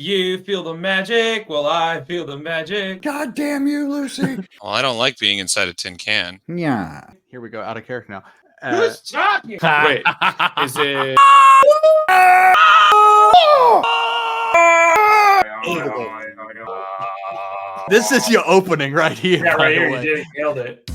You feel the magic. Well, I feel the magic. God damn you, Lucy. Well, I don't like being inside a tin can. Yeah. Here we go, out of character now. Who's talking? Wait, is it? This is your opening right here. Yeah, by right the here. way. You did it. Nailed it.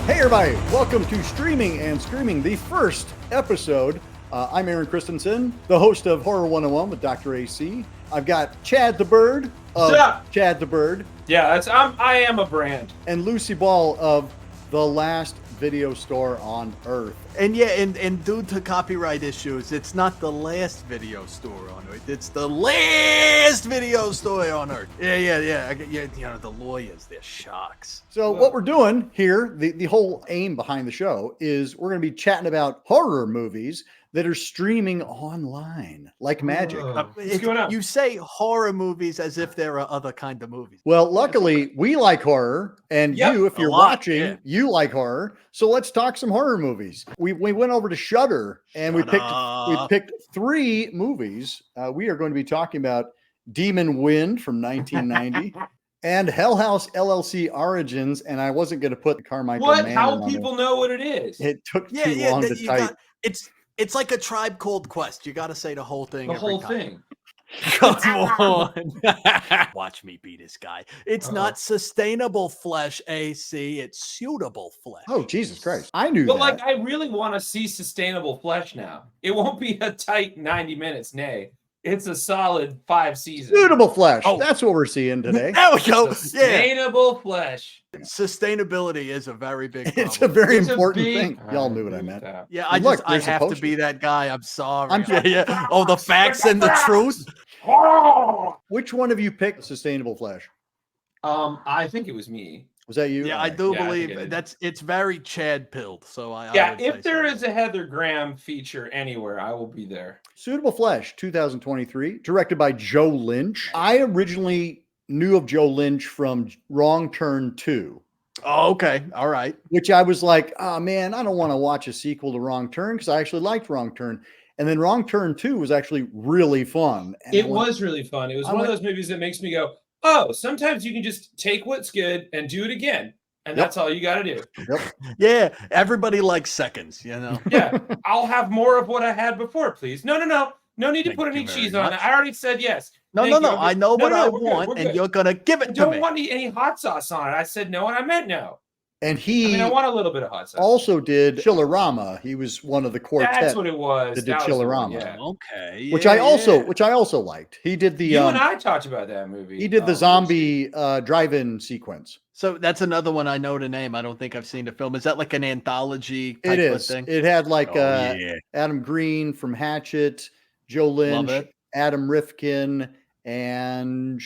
Hey, everybody. Welcome to Streaming and Screaming, the first episode. I'm Aaron Christensen, the host of Horror 101 with Dr. AC. I've got Chad the Bird of Chad the Bird. Yeah, I am a brand. And Lucy Ball of The Last Video Store on Earth. And yeah, and due to copyright issues, it's not the last video store on Earth. It's the last video store on Earth. Yeah. You know, the lawyers, they're sharks. So what we're doing here, the whole aim behind the show is we're going to be chatting about horror movies that are streaming online like magic. What's going on? You say horror movies as if there are other kind of movies. Well, luckily we like horror, and Yep, you, if you're a lot, watching, yeah. you like horror. So let's talk some horror movies. We went over to Shudder and we picked three movies. We are going to be talking about Demon Wind from 1990. And Hell House LLC Origins, and I wasn't going to put the Carmichael Manor How on people know what it is? It took too long to type. It's like a Tribe Called Quest. You got to say the whole thing. The every whole time. thing. Come on. Watch me be this guy. It's not sustainable flesh, AC. It's suitable flesh. Oh, Jesus Christ. I knew But that. like, I really want to see sustainable flesh now. It won't be a tight 90 minutes, nay. It's a solid 5 seasons. Suitable flesh. Oh. That's what we're seeing today. There we go. Yeah. Sustainable flesh. Sustainability is a very big problem. It's a very It's a important big- thing. Y'all knew what I meant. Yeah, And look, I there's a have to poster. be that guy. I'm sorry. I'm sorry. Yeah. Oh, the facts and the truth. Which one of you picked sustainable flesh? I think it was me. Was that you? Yeah, All I right. do Yeah, I think it believe is. it's very Chad pilled. So I Yeah, would if say there so. is a Heather Graham feature anywhere, I will be there. Suitable Flesh, 2023, directed by Joe Lynch. I originally knew of Joe Lynch from Wrong Turn 2, Oh, okay, all right. which I was like, oh man, I don't want to watch a sequel to Wrong Turn because I actually liked Wrong Turn. And then Wrong Turn 2 was actually really fun. And It I went, was really fun. It was I one of went- those movies that makes me go, oh, sometimes you can just take what's good and do it again. And Yep. that's all you got to do. Yeah, everybody likes seconds, you know. Yeah, I'll have more of what I had before, please. No. No need to Thank put you any very cheese on it. much. I already said yes. No, Thank no. you. I know No, what no, I we're good, want, we're and good. you're gonna give I it to don't me. want any hot sauce on it. I said no, and I meant no. And I he mean, I want a little bit of hot sauce. also did Chillerama. He was one of the quartet, That's what it was. that did That was the one, Chillerama. yeah. Okay. which yeah, I yeah. also liked. He did the You and I talked about that movie. he did the zombie drive-in sequence. So that's another one I know the name. I don't think I've seen the film. Is that like an anthology type It of is. thing? It had like Oh, yeah. Adam Green from Hatchet, Joe Lynch, it. Adam Rifkin, and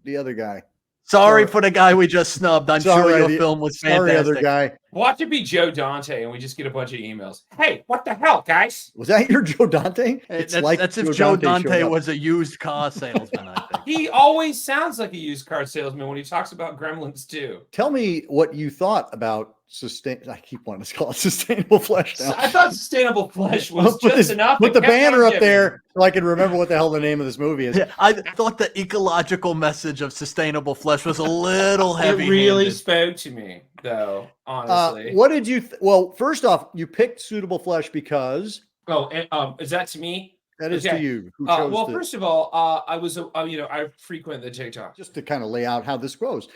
the other guy. Sorry for the guy we just snubbed. I'm Sorry, sure your the- film was Sorry, fantastic. other guy. Watch it be Joe Dante, and we just get a bunch of emails. Hey, what the hell, guys? Was that your Joe Dante? Hey, that's if Joe Dante was a used car salesman, I think. He always sounds like a used car salesman when he talks about Gremlins 2. Tell me what you thought about I keep wanting to call it Sustainable Flesh now. I thought Sustainable Flesh was Put just this- enough. Put It the kept banner on up giving. there so I can remember what the hell the name of this movie is. Yeah, I thought the ecological message of sustainable flesh was a little heavy. It really spoke to me, though, honestly. What did you? Well, first off, you picked Suitable Flesh because Oh, and, is that to me? that is Okay. to you. Who chose Well, the- first of all, I was, I frequent the TikTok. just to kind of lay out how this goes.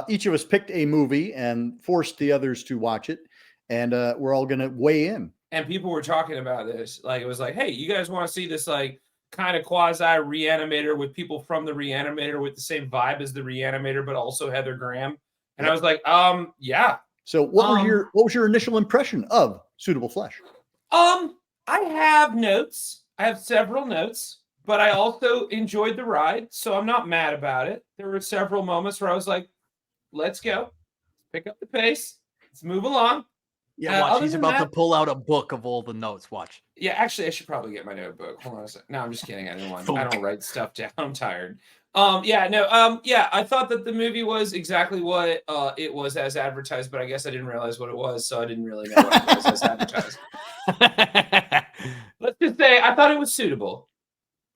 Each of us picked a movie and forced the others to watch it, and we're all going to weigh in. And people were talking about this. Like, it was like, hey, you guys want to see this, like, kind of quasi Reanimator with people from the Reanimator with the same vibe as the Reanimator, but also Heather Graham? And I was like, yeah. So, what was your initial impression of Suitable Flesh? I have notes. I have several notes, but I also enjoyed the ride, so I'm not mad about it. There were several moments where I was like, let's go. Pick up the pace. Let's move along. Yeah, watch. other He's than about to that- pull out a book of all the notes. Watch. Yeah, actually, I should probably get my notebook. Hold on a second. No, I'm just kidding. I don't write stuff down. I'm tired. I thought that the movie was exactly what it was as advertised, but I guess I didn't realize what it was, so I didn't really know what it was as advertised. I thought it was suitable.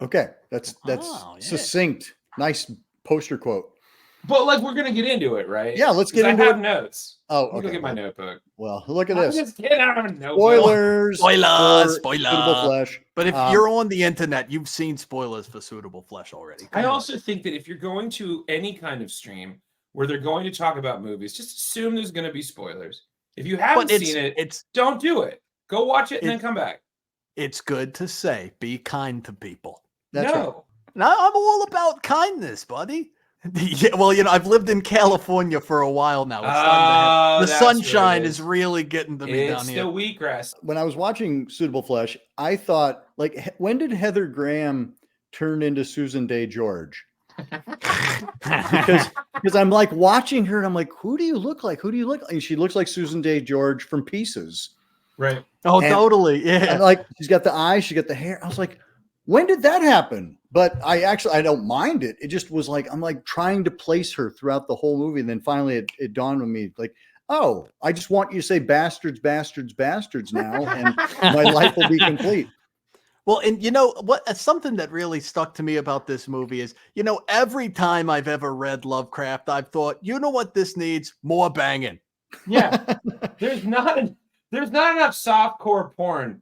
Okay, that's Oh, yeah. succinct. Nice poster quote. But like, we're gonna get into it, right? Yeah, let's get 'Cause into I have it. notes. Oh, Let me okay. go get my notebook. Well, look at I'm this. just kidding. I don't have a notebook. Spoilers. Spoilers, for Suitable Flesh. But if you're on the internet, you've seen spoilers for Suitable Flesh already. I Come on. also think that if you're going to any kind of stream where they're going to talk about movies, just assume there's going to be spoilers. If you haven't seen it, don't do it. Go watch it and then come back. It's good to say, be kind to people. That's right. No. No, I'm all about kindness, buddy. Yeah, well, I've lived in California for a while now. It's starting the that's what it sunshine is. is really getting to me down It's here. the wheatgrass. When I was watching Suitable Flesh, I thought, like, when did Heather Graham turn into Susan Day George? Because I'm like watching her and I'm like, who do you look like? Who do you look like? And she looks like Susan Day George from Pieces. Right. Oh, And- totally. Yeah. And like, she's got the eyes, she got the hair. I was like, when did that happen? But I don't mind it. It just was like, I'm like trying to place her throughout the whole movie. And then finally it dawned on me, like, oh, I just want you to say bastards, bastards, bastards now. And my life will be complete. Well, and you know what? Something that really stuck to me about this movie is, every time I've ever read Lovecraft, I've thought, you know what this needs? More banging. Yeah. There's not enough softcore porn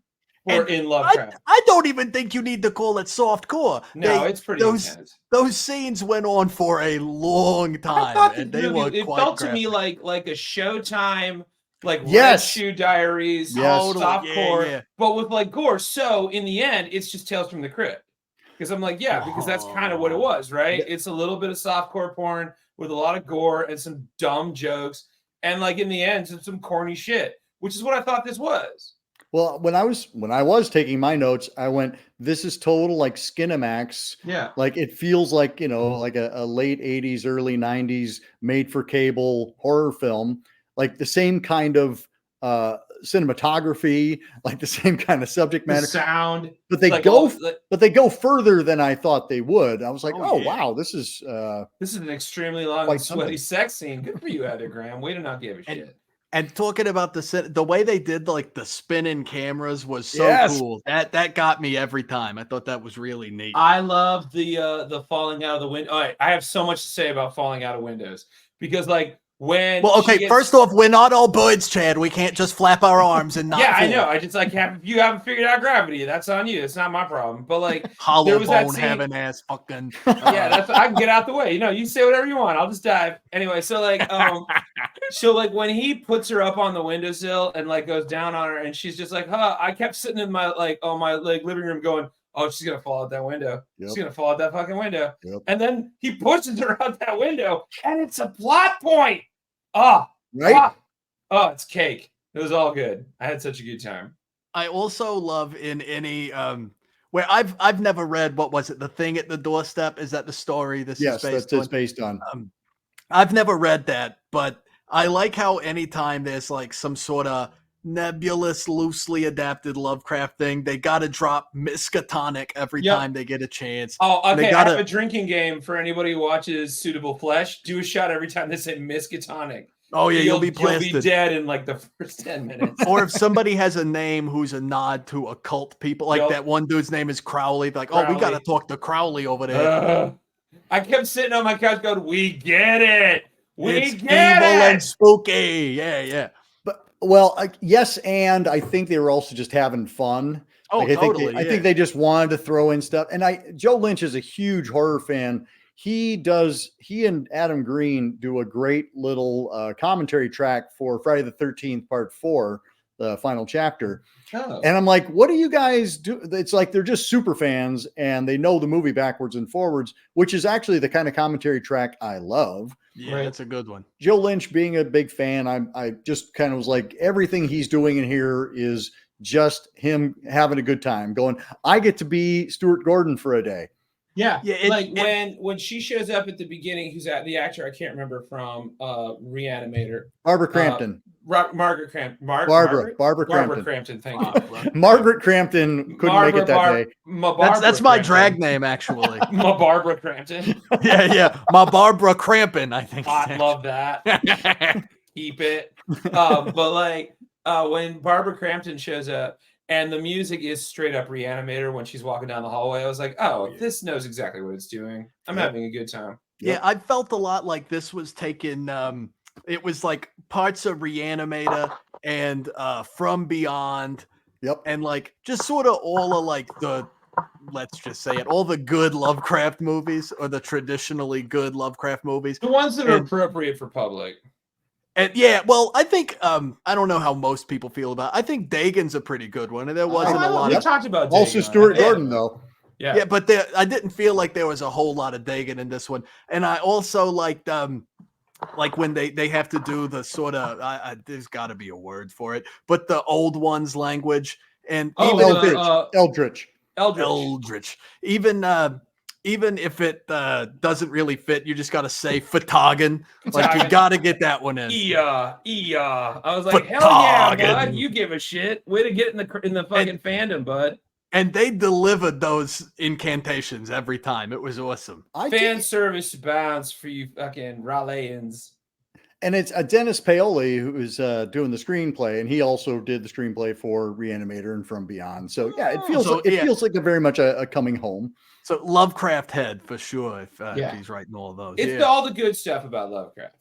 in Lovecraft. I don't even think you need to call it softcore. No, it's pretty intense. Those scenes went on for a long I time, thought and the they movie, were it quite felt to me graphic. like a Showtime, like Yes. Red Shoe Diaries, Yes. softcore, Yeah. but with like gore. So in the end, it's just Tales from the Crypt. Because I'm like, yeah, because that's kind of what it was, right? Yeah. It's a little bit of softcore porn with a lot of gore and some dumb jokes, and like in the end, some corny shit, which is what I thought this was. Well, when I was taking my notes, I went, this is total like Skinamax. Yeah. Like it feels like, like a late 80s, early 90s made for cable horror film, like the same kind of cinematography, like the same kind of subject The matter. sound. But they like, go further than I thought they would. I was like, Oh, yeah. wow, this is an extremely long Quite and sweaty something. sex scene. Good for you, Heather Graham. Way to not give a shit. And talking about the way they did like the spinning cameras was so Yes. cool. That got me every time. I thought that was really neat. I love the falling out of the window. All right, I have so much to say about falling out of windows because like when Well, she okay, gets- first off, we're not all birds, Chad. We can't just flap our arms and not yeah, I fall. know. I just like if you haven't figured out gravity, that's on you. It's not my problem. But like Hollow there was that bone scene- having ass fucking. yeah, that's I can get out the way. You say whatever you want. I'll just dive. Anyway, so like so like when he puts her up on the windowsill and like goes down on her and she's just like, huh, I kept sitting in my living room going, oh, she's gonna fall out that window. Yep. She's gonna fall out that fucking window. Yep. And then he pushes her out that window and it's a plot point. Oh, right. oh, it's cake. It was all good. I had such a good time. I also love in any where I've never read, what was it? The Thing at the Doorstep? Is that the story this Yes, is based that's on? based on. I've never read that, but I like how anytime there's like some sort of nebulous, loosely adapted Lovecraft thing, they got to drop Miskatonic every Yep. time they get a chance. Oh, And they okay. I gotta- have a drinking game for anybody who watches Suitable Flesh. Do a shot every time they say Miskatonic. Oh yeah, you'll be You'll be blasted. dead in like the first 10 minutes. Or if somebody has a name who's a nod to occult people, like Yup. that one dude's name is Crowley. Like, oh, we got to Crowley. talk to Crowley over there. I kept sitting on my couch going, we get it. We It's get evil it. and spooky. Yeah, yeah. But well, yes, and I think they were also just having fun. Oh, Like, totally. I think they just wanted to throw in stuff. And Joe Lynch is a huge horror fan. He and Adam Green do a great little commentary track for Friday the 13th, part 4, the final chapter. Oh. And I'm like, what do you guys do? It's like they're just super fans and they know the movie backwards and forwards, which is actually the kind of commentary track I love. Yeah, Right. that's a good one. Joe Lynch being a big fan, I just kind of was like, everything he's doing in here is just him having a good time going, I get to be Stuart Gordon for a day. Yeah, Yeah, like when she shows up at the beginning, who's the actor I can't remember from Reanimator, Barbara Crampton, Margaret Crampton, Barbara Barbara Crampton. Crampton. Thank you. Margaret Crampton couldn't make it that day. That's my drag name, actually. Ma Barbara Crampton. yeah. My Barbara Crampin, I think. I love that. Keep it. But like when Barbara Crampton shows up and the music is straight up Reanimator when she's walking down the hallway. I was like, oh, this knows exactly what it's doing. I'm having a good time. Yeah, I felt a lot like this was taken. It was like parts of Reanimator and From Beyond. Yep. And like just sort of all of like the, let's just say it, all the good Lovecraft movies or the traditionally good Lovecraft movies. The ones that are appropriate for public. And yeah, well, I think I don't know how most people feel about it. I think Dagon's a pretty good one, and there wasn't a lot we of talked about also Dagon. Stuart Gordon though. yeah, but I didn't feel like there was a whole lot of Dagon in this one, and I also liked like when they have to do the sort of there's got to be a word for it, but the old ones language and Eldritch. Even if it doesn't really fit, you just got to say Fatagan. Like you got to get that one in. I was like, hell yeah, bud. You give a shit. Way to get in the fucking fandom, bud. And they delivered those incantations every time. It was awesome. Fan service bounds for you fucking Raleians. And it's Dennis Paoli who is doing the screenplay, and he also did the screenplay for Reanimator and From Beyond. So yeah, it feels feels like a very much a coming home. So Lovecraft head for sure. If he's writing all of those, it's all the good stuff about Lovecraft.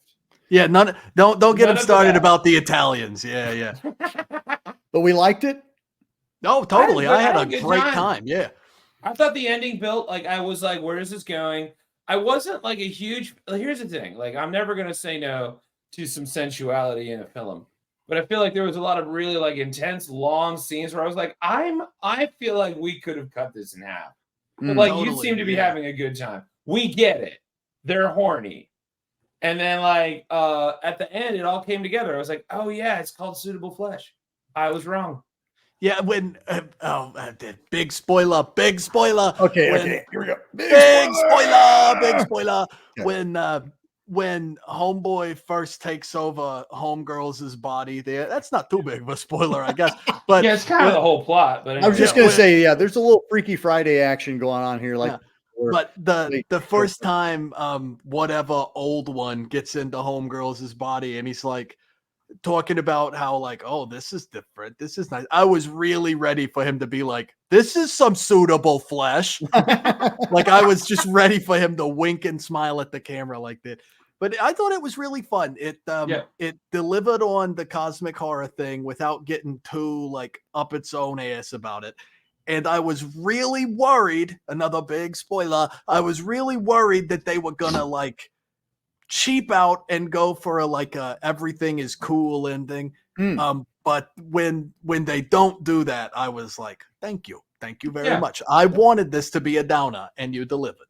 Yeah, don't get him started about the Italians. Yeah. But we liked it. No, totally. I had a great time. Yeah. I thought the ending built like I was like, where is this going? I wasn't like a huge. Here's the thing. Like I'm never gonna say no to some sensuality in a film, but I feel like there was a lot of really like intense, long scenes where I was like, I feel like we could have cut this in half. But like you seem to be having a good time. We get it. They're horny. And then like at the end, it all came together. I was like, oh yeah, it's called Suitable Flesh. I was wrong. Yeah, when big spoiler. Okay, here we go. Big spoiler. Yeah. When Homeboy first takes over Homegirls' body, that's not too big of a spoiler, I guess. But yeah, it's kind of the whole plot. But anyway. I was just gonna say, there's a little Freaky Friday action going on here, like. Yeah. But the first time whatever old one gets into Homegirls' body, and he's like talking about how like, oh, this is different, this is nice. I was really ready for him to be like, this is some suitable flesh. Like I was just ready for him to wink and smile at the camera like that. But I thought it was really fun. It delivered on the cosmic horror thing without getting too like up its own ass about it. And I was really worried, another big spoiler, I was really worried that they were gonna like cheap out and go for a everything is cool ending. But when they don't do that, I was like, thank you very much. I wanted this to be a downer, and you delivered.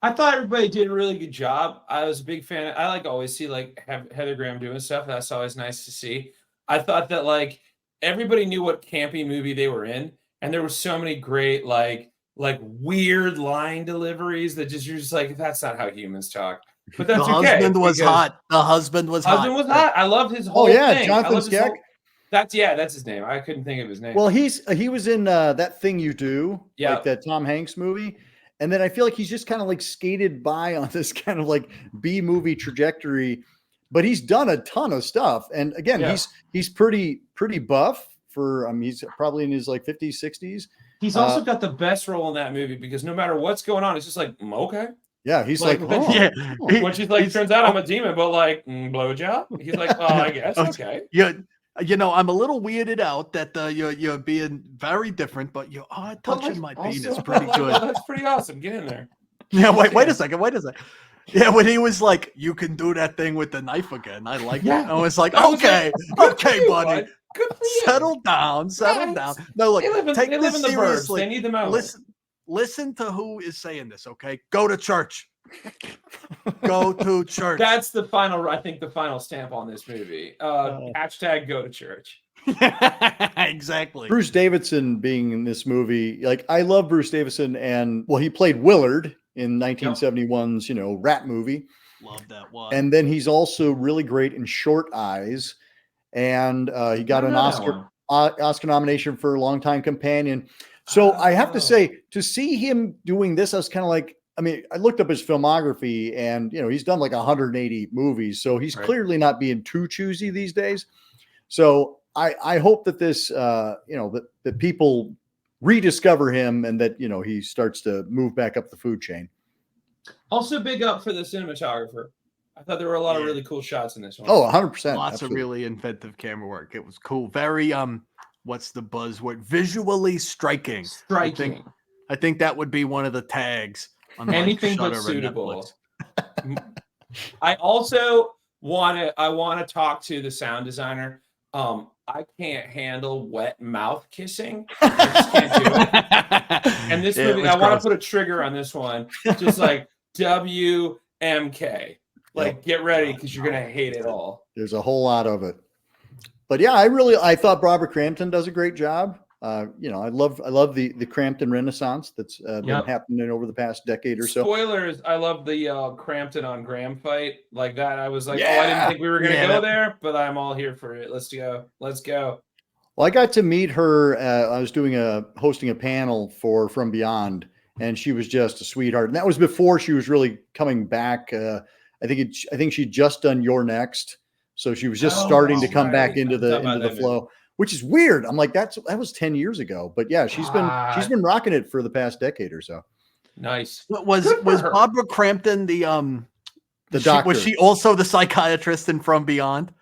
I thought everybody did a really good job. I was a big fan. I like always see like Heather Graham doing stuff. That's always nice to see. I thought that like everybody knew what campy movie they were in, and there were so many great like weird line deliveries that you're just like, that's not how humans talk. But that's the husband was hot. The husband was hot. I loved his whole thing. Jonathan Skeck. That's his name. I couldn't think of his name. Well, he was in That Thing You Do, like that Tom Hanks movie. And then I feel like he's just kind of like skated by on this kind of like B movie trajectory, but he's done a ton of stuff. And again, he's pretty buff for, he's probably in his like 50s, 60s. He's also got the best role in that movie because no matter what's going on, it's just like, okay. Yeah, he's like, when she's like, turns out I'm a demon, but like, blowjob. He's like, oh, I guess, okay. Yeah, I'm a little weirded out that you're being very different, but you are touching my penis pretty good. That's pretty awesome. Get in there. Yeah, wait a second. Yeah, when he was like, you can do that thing with the knife again. I like that. I was like, okay, buddy. Settle down. No, look, take this seriously. They need them out. Listen to who is saying this, okay? Go to church. Go to church. That's the final stamp on this movie. Hashtag go to church. Exactly. Bruce Davison being in this movie, like I love Bruce Davison, and he played Willard in 1971's Rat movie. Love that one. And then he's also really great in Short Eyes, and he got an Oscar nomination for Longtime Companion. So I have to say, to see him doing this, I was kind of like, I looked up his filmography, and he's done like 180 movies, so he's clearly not being too choosy these days. So I hope that this, that people rediscover him and that, he starts to move back up the food chain. Also, big up for the cinematographer. I thought there were a lot of really cool shots in this one. Oh, 100%. Lots absolutely. of really inventive camera work. It was cool. Very, what's the buzzword? Visually striking. Striking. I think that would be one of the tags on anything but suitable. I also want to talk to the sound designer. I can't handle wet mouth kissing. I just can't do it. And this movie, I want to put a trigger on this one. Just like WMK. Like, get ready because you're gonna hate it all. There's a whole lot of it. But yeah, I thought Barbara Crampton does a great job. I love the Crampton Renaissance that's been happening over the past decade or so. Spoilers, I love the Crampton on Graham fight. Like that, I was like, I didn't think we were going to go there, but I'm all here for it. Let's go. Well, I got to meet her. I was hosting a panel for From Beyond, and she was just a sweetheart. And that was before she was really coming back. I think she'd just done You're Next. So she was just starting to come back into the flow. Which is weird. I'm like, that was 10 years ago. But yeah, she's been rocking it for the past decade or so. Nice. Was Barbara Crampton the doctor? Was she also the psychiatrist in From Beyond?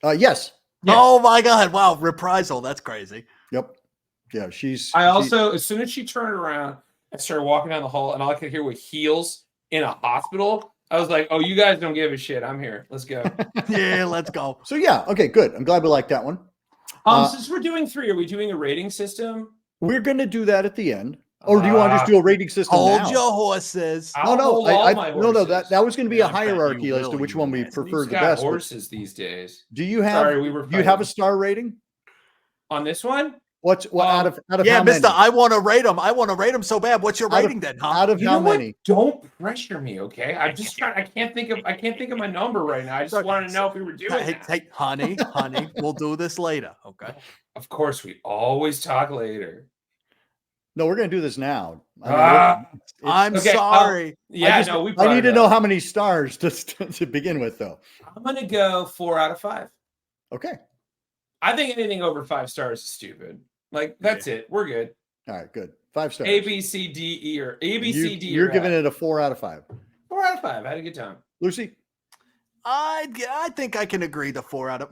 Yes. Oh my God. Wow. Reprisal. That's crazy. Yep. Yeah. As soon as she turned around and started walking down the hall and all I could hear were heels in a hospital, I was like, oh, you guys don't give a shit. I'm here. Let's go. Yeah, let's go. So yeah. Okay, good. I'm glad we liked that one. Since we're doing 3, are we doing a rating system? We're going to do that at the end. Or do you want to just do a rating system now? Hold your horses. No, that was going to be a hierarchy as to which one we preferred the best. Horses these days. Do you have? Do you have a star rating on this one? Out of yeah, how Mister, many? I want to rate them. I want to rate them so bad. What's your rating then? Huh? Out of how many? Don't pressure me, okay? I'm just trying. I can't think of my number right now. I just wanted to know if we were doing that. Hey, honey, we'll do this later, okay? Of course, we always talk later. No, we're going to do this now. I'm sorry. I need to know how many stars to begin with, though. I'm going to go 4 out of 5. Okay. I think anything over 5 stars is stupid. Like, that's it. We're good. All right, good. 5 stars. A, B, C, D, E, or A, B, C, D. You're giving it a 4 out of 5. 4 out of 5. I had a good time. Lucy? I think I can agree to 4 out of.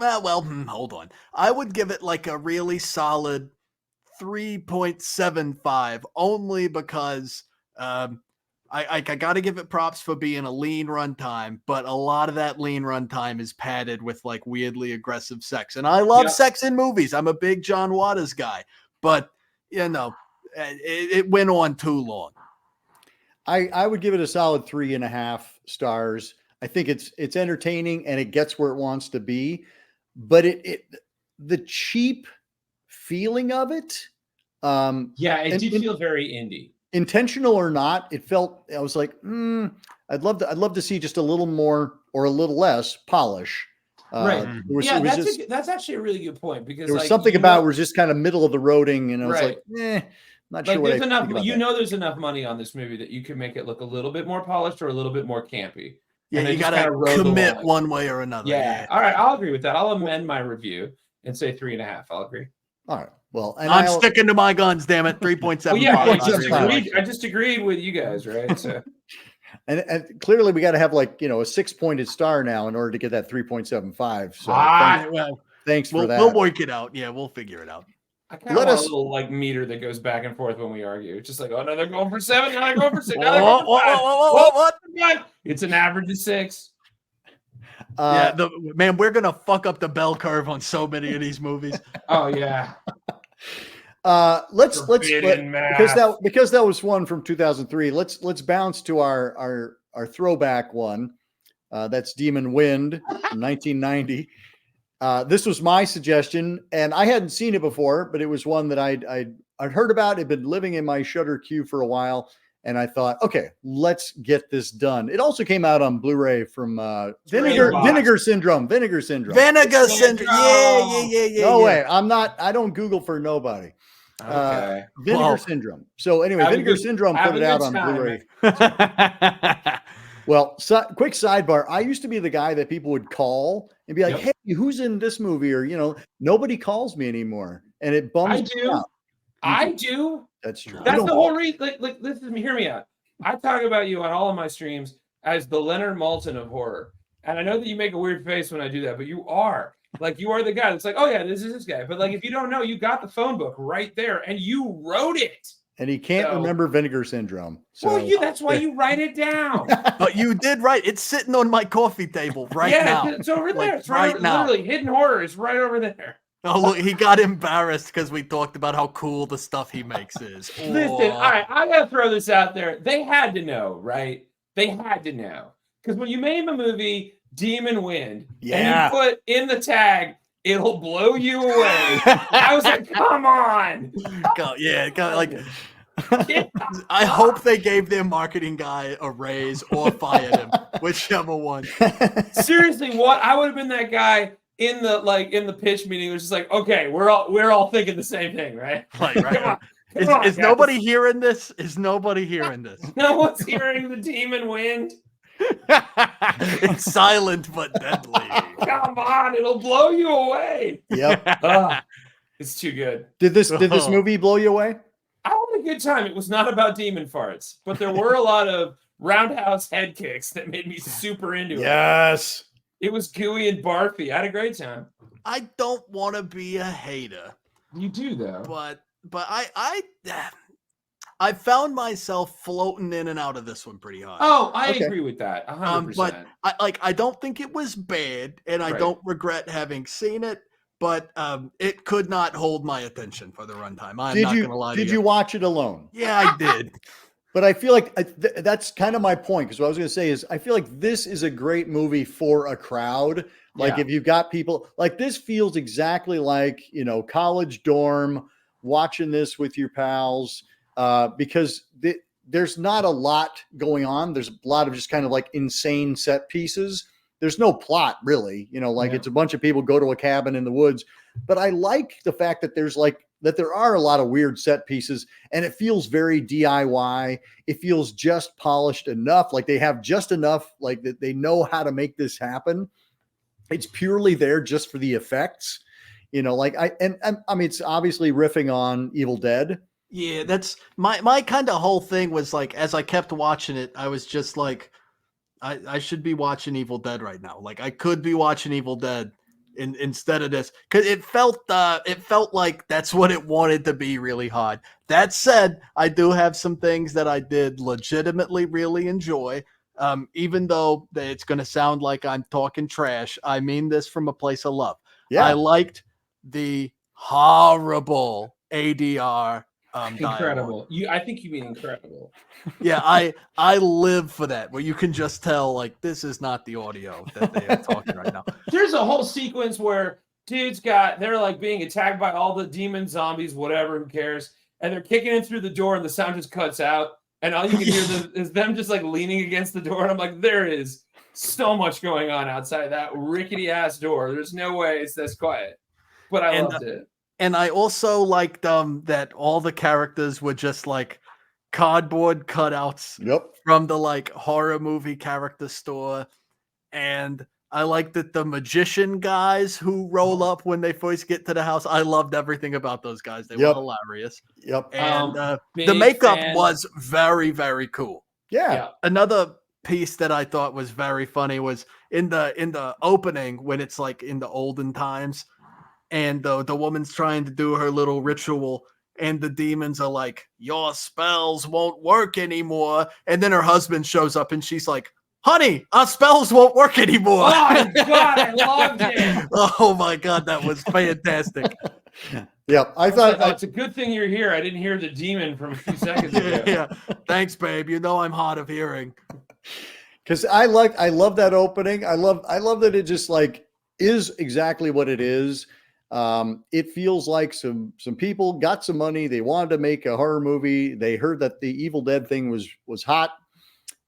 Hold on. I would give it like a really solid 3.75, only because I got to give it props for being a lean runtime, but a lot of that lean runtime is padded with like weirdly aggressive sex. And I love sex in movies. I'm a big John Waters guy, but it went on too long. I would give it a solid 3.5 stars. I think it's entertaining and it gets where it wants to be, but the cheap feeling of it. It did feel very indie. Intentional or not, it felt, I was like, I'd love to see just a little more or a little less polish. Right. That's actually a really good point, because there was something about we're just kind of middle of the roading, and I was like, not sure what there's enough. There's enough money on this movie that you can make it look a little bit more polished or a little bit more campy. Yeah, you got to commit one way or another. Yeah. All right, I'll agree with that. I'll amend my review and say 3.5. I'll agree. All right. Well, and I'm sticking to my guns, damn it. 3.75. Well, yeah, I just agreed with you guys, right? So, and clearly we got to have a 6-pointed star now in order to get that 3.75. So thanks for that. We'll work it out. Yeah, we'll figure it out. I kind of want a little meter that goes back and forth when we argue. It's just like, oh no, they're going for 7. Now they're going for 6. Now they're going for 5. What? It's an average of 6. We're gonna fuck up the bell curve on so many of these movies. Oh yeah. Let's because that was one from 2003. Let's bounce to our throwback one. That's Demon Wind from 1990. This was my suggestion, and I hadn't seen it before, but it was one that I'd heard about. It'd been living in my Shudder queue for a while, and I thought, okay, let's get this done. It also came out on Blu-ray from Vinegar Syndrome. Vinegar Syndrome. Yeah. No way. I don't Google for nobody. Okay. Vinegar Syndrome. So anyway, Vinegar Syndrome put it out on Blu-ray. Well, quick sidebar. I used to be the guy that people would call and be like, Yep. hey, who's in this movie? Or, nobody calls me anymore. And it bums I me do. out. I do. That's true. That's the whole reason. Like, listen, hear me out. I talk about you on all of my streams as the Leonard Maltin of horror. And I know that you make a weird face when I do that, but you are. Like, you are the guy that's like, oh, yeah, this is this guy. But, like, if you don't know, you got the phone book right there, and you wrote it. And he can't remember Vinegar Syndrome. So. Well, that's why you write it down. But you did right. It's sitting on my coffee table now. It's over there. Like, It's right now. Literally, Hidden Horror is right over there. Oh, look, he got embarrassed because we talked about how cool the stuff he makes is. Listen, all right, I got to throw this out there. They had to know, right? They had to know. Because when you made a movie, Demon Wind, and you put in the tag, it'll blow you away. I was like, come on. I hope they gave their marketing guy a raise or fired him, whichever one. Seriously, what? I would have been that guy in the pitch meeting. It was just like, okay, we're all thinking the same thing, right? Right. Is nobody hearing this? Is nobody hearing this? No one's hearing the Demon Wind. It's silent but deadly. Come on, it'll blow you away. Yep. It's too good. Did this movie blow you away? I had a good time. It was not about demon farts, but there were a lot of roundhouse head kicks that made me super into it. Yes. It was gooey and barfy. I had a great time. I don't want to be a hater. You do though. But I found myself floating in and out of this one pretty hard. Oh, I agree with that. 100%. But I don't think it was bad, and I don't regret having seen it. But it could not hold my attention for the runtime. I'm not going to lie to you. Did you watch it alone? Yeah, I did. But I feel like that's kind of my point, because what I was going to say is I feel like this is a great movie for a crowd. Like if you've got people like this, feels exactly like, college dorm watching this with your pals, because there's not a lot going on. There's a lot of just kind of like insane set pieces. There's no plot really, it's a bunch of people go to a cabin in the woods. But I like the fact that there are a lot of weird set pieces, and it feels very DIY. It feels just polished enough. Like they have just enough, like that they know how to make this happen. It's purely there just for the effects, I mean, it's obviously riffing on Evil Dead. Yeah, that's my kind of whole thing was like, as I kept watching it, I was just like, I should be watching Evil Dead right now. Like I could be watching Evil Dead instead of this, because it felt like that's what it wanted to be really hard. That said, I do have some things that I did legitimately really enjoy. Even though it's going to sound like I'm talking trash, I mean this from a place of love. Yeah. I liked the horrible ADR. Incredible. I think you mean incredible. Yeah, I live for that, where you can just tell like this is not the audio that they are talking right now. There's a whole sequence where they're like being attacked by all the demon zombies, whatever, who cares, and they're kicking in through the door and the sound just cuts out, and all you can hear is them just like leaning against the door, and I'm like, there is so much going on outside that rickety ass door. There's no way it's this quiet. But I loved it. And I also liked that all the characters were just like cardboard cutouts from the like horror movie character store. And I liked that the magician guys who roll up when they first get to the house. I loved everything about those guys. They were hilarious. And the makeup was very, very cool. Yeah. Another piece that I thought was very funny was in the opening when it's like in the olden times. And the woman's trying to do her little ritual, and the demons are like, your spells won't work anymore. And then her husband shows up, and she's like, honey, our spells won't work anymore. Oh, my God, I loved it. Oh, my God, that was fantastic. Yeah, I thought it's a good thing you're here. I didn't hear the demon from a few seconds ago. Yeah, thanks, babe. You know I'm hard of hearing. Because I love that opening. I love that it just like is exactly what it is. It feels like some people got some money. They wanted to make a horror movie. They heard that the Evil Dead thing was hot,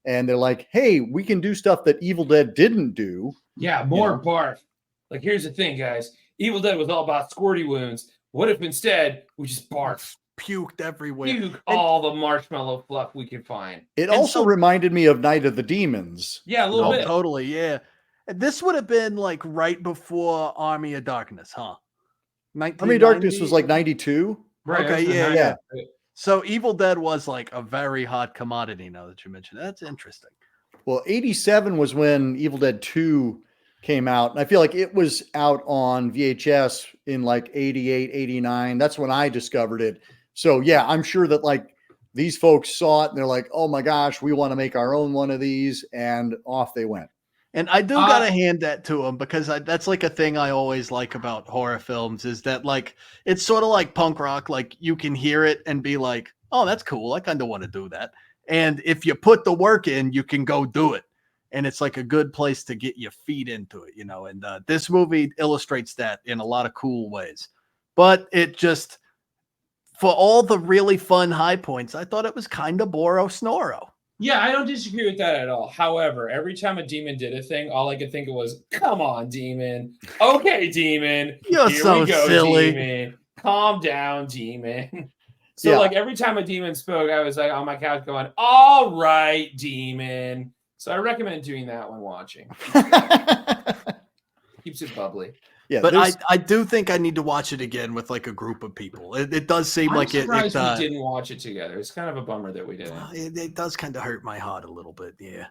and they're like, hey, we can do stuff that Evil Dead didn't do. Yeah, more barf. Like, here's the thing, guys. Evil Dead was all about squirty wounds. What if instead we just barf? Puked everywhere. Puke all the marshmallow fluff we could find. It also reminded me of Night of the Demons. Yeah, a little bit. Totally, yeah. This would have been like right before Army of Darkness, huh? Army of Darkness was like 92. Right. Okay, that's the yeah, 90s. yeah. So Evil Dead was like a very hot commodity now that you mentioned. That's interesting. Well, 87 was when Evil Dead 2 came out. And I feel like it was out on VHS in like 88, 89. That's when I discovered it. So yeah, I'm sure that like these folks saw it and they're like, oh my gosh, we want to make our own one of these. And off they went. And I do gotta hand that to him because that's like a thing I always like about horror films is that like it's sort of like punk rock. Like you can hear it and be like, "Oh, that's cool. I kind of want to do that." And if you put the work in, you can go do it. And it's like a good place to get your feet into it, you know. And this movie illustrates that in a lot of cool ways. But it just, for all the really fun high points, I thought it was kind of Boro Snoro. Yeah, I don't disagree with that at all. However, every time a demon did a thing, all I could think of was, come on, demon. Okay, demon. You're Here so we go, silly. Demon. Calm down, demon. So, Yeah. like, every time a demon spoke, I was like on my couch going, all right, demon. So I recommend doing that when watching. Keeps it bubbly. Yeah, But I do think I need to watch it again with like a group of people. It does seem I'm like surprised we didn't watch it together. It's kind of a bummer that we didn't. it does kind of hurt my heart a little bit. Yeah.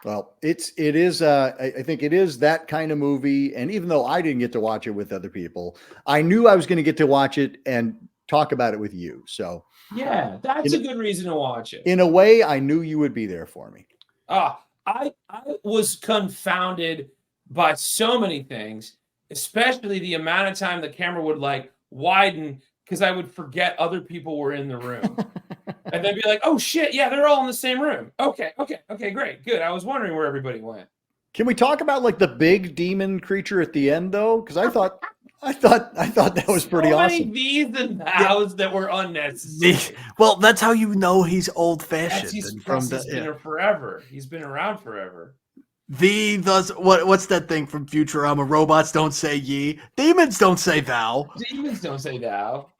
well, it is. I think it is that kind of movie. And even though I didn't get to watch it with other people, I knew I was going to get to watch it and talk about it with you. So Yeah, that's a good reason to watch it. in a way, I knew you would be there for me. I was confounded by so many things, especially the amount of time the camera would like widen because I would forget other people were in the room. And then be like, oh shit, yeah, they're all in the same room. Okay, great, good. I was wondering where everybody went. Can we talk about like the big demon creature at the end though? Because I thought that was pretty so many awesome. these and thous that were unnecessary. Well, that's how you know he's old That's fashioned. he's been here forever. He's been around forever. What's that thing from Futurama? Robots don't say ye. Demons don't say thou. Demons don't say thou.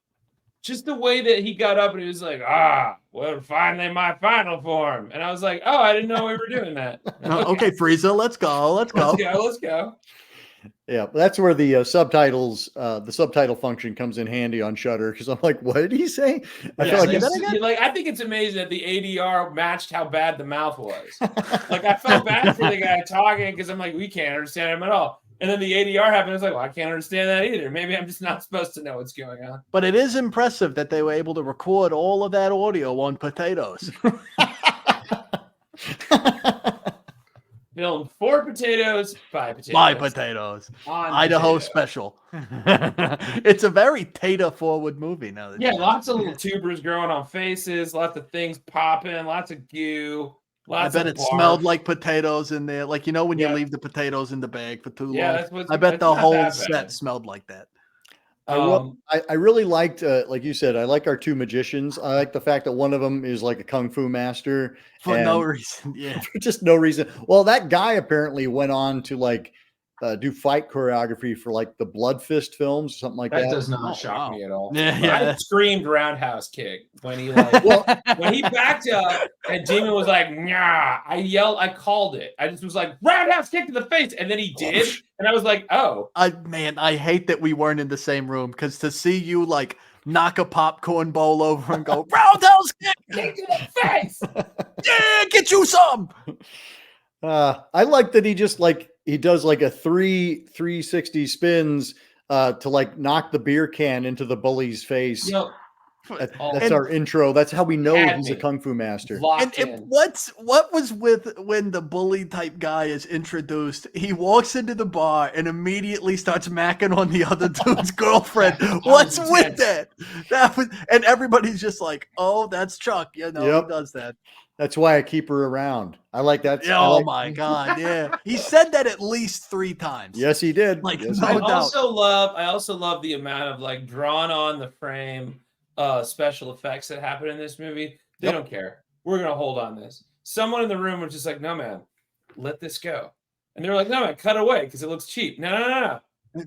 Just the way that he got up and he was like, well, finally my final form. And I was like, oh, I didn't know we were doing that. Okay, Frieza, let's go. Let's go. Let's go. Yeah, that's where the subtitles, the subtitle function comes in handy on Shudder because I'm like, what did he say? I feel like I think it's amazing that the ADR matched how bad the mouth was. Like I felt bad for the guy talking because I'm like, we can't understand him at all. And then the ADR happened. I was like, well, I can't understand that either. Maybe I'm just not supposed to know what's going on. But it is impressive that they were able to record all of that audio on potatoes. Filmed 4 potatoes, 5 potatoes. 5 potatoes. Idaho potato. Special. It's a very tater-forward movie now. Yeah, lots of little tubers growing on faces, lots of things popping, lots of goo. I bet it smelled like potatoes in there. Like, you know, when you leave the potatoes in the bag for too long. I bet the whole set smelled like that. I really liked, like you said, I like our 2 magicians. I like the fact that one of them is like a kung fu master. For no reason. Yeah. For just no reason. Well, that guy apparently went on to like do fight choreography for like the Blood Fist films or something like that. That does not shock me at all. Yeah. I screamed roundhouse kick when he when he backed up and Demon was like, nah. I yelled, I called it. I just was like, roundhouse kick to the face. And then he did. And I was like, oh. I hate that we weren't in the same room because to see you like knock a popcorn bowl over and go, roundhouse kick to the face. Yeah, get you some. I like that he just like, he does like a 360 spins to like knock the beer can into the bully's face. That's our intro. That's how we know he's a kung fu master. And what was with when the bully type guy is introduced? He walks into the bar and immediately starts macking on the other dude's girlfriend. What's with that? And everybody's just like, "Oh, that's Chuck." You know, he does that. That's why I keep her around. I like that. Oh my God. Yeah. He said that at least 3 times. Yes, he did. Like, yes, I also love the amount of like drawn on the frame special effects that happen in this movie. They don't care. We're going to hold on this. Someone in the room was just like, no, man, let this go. And they're like, no, man, cut away because it looks cheap. No.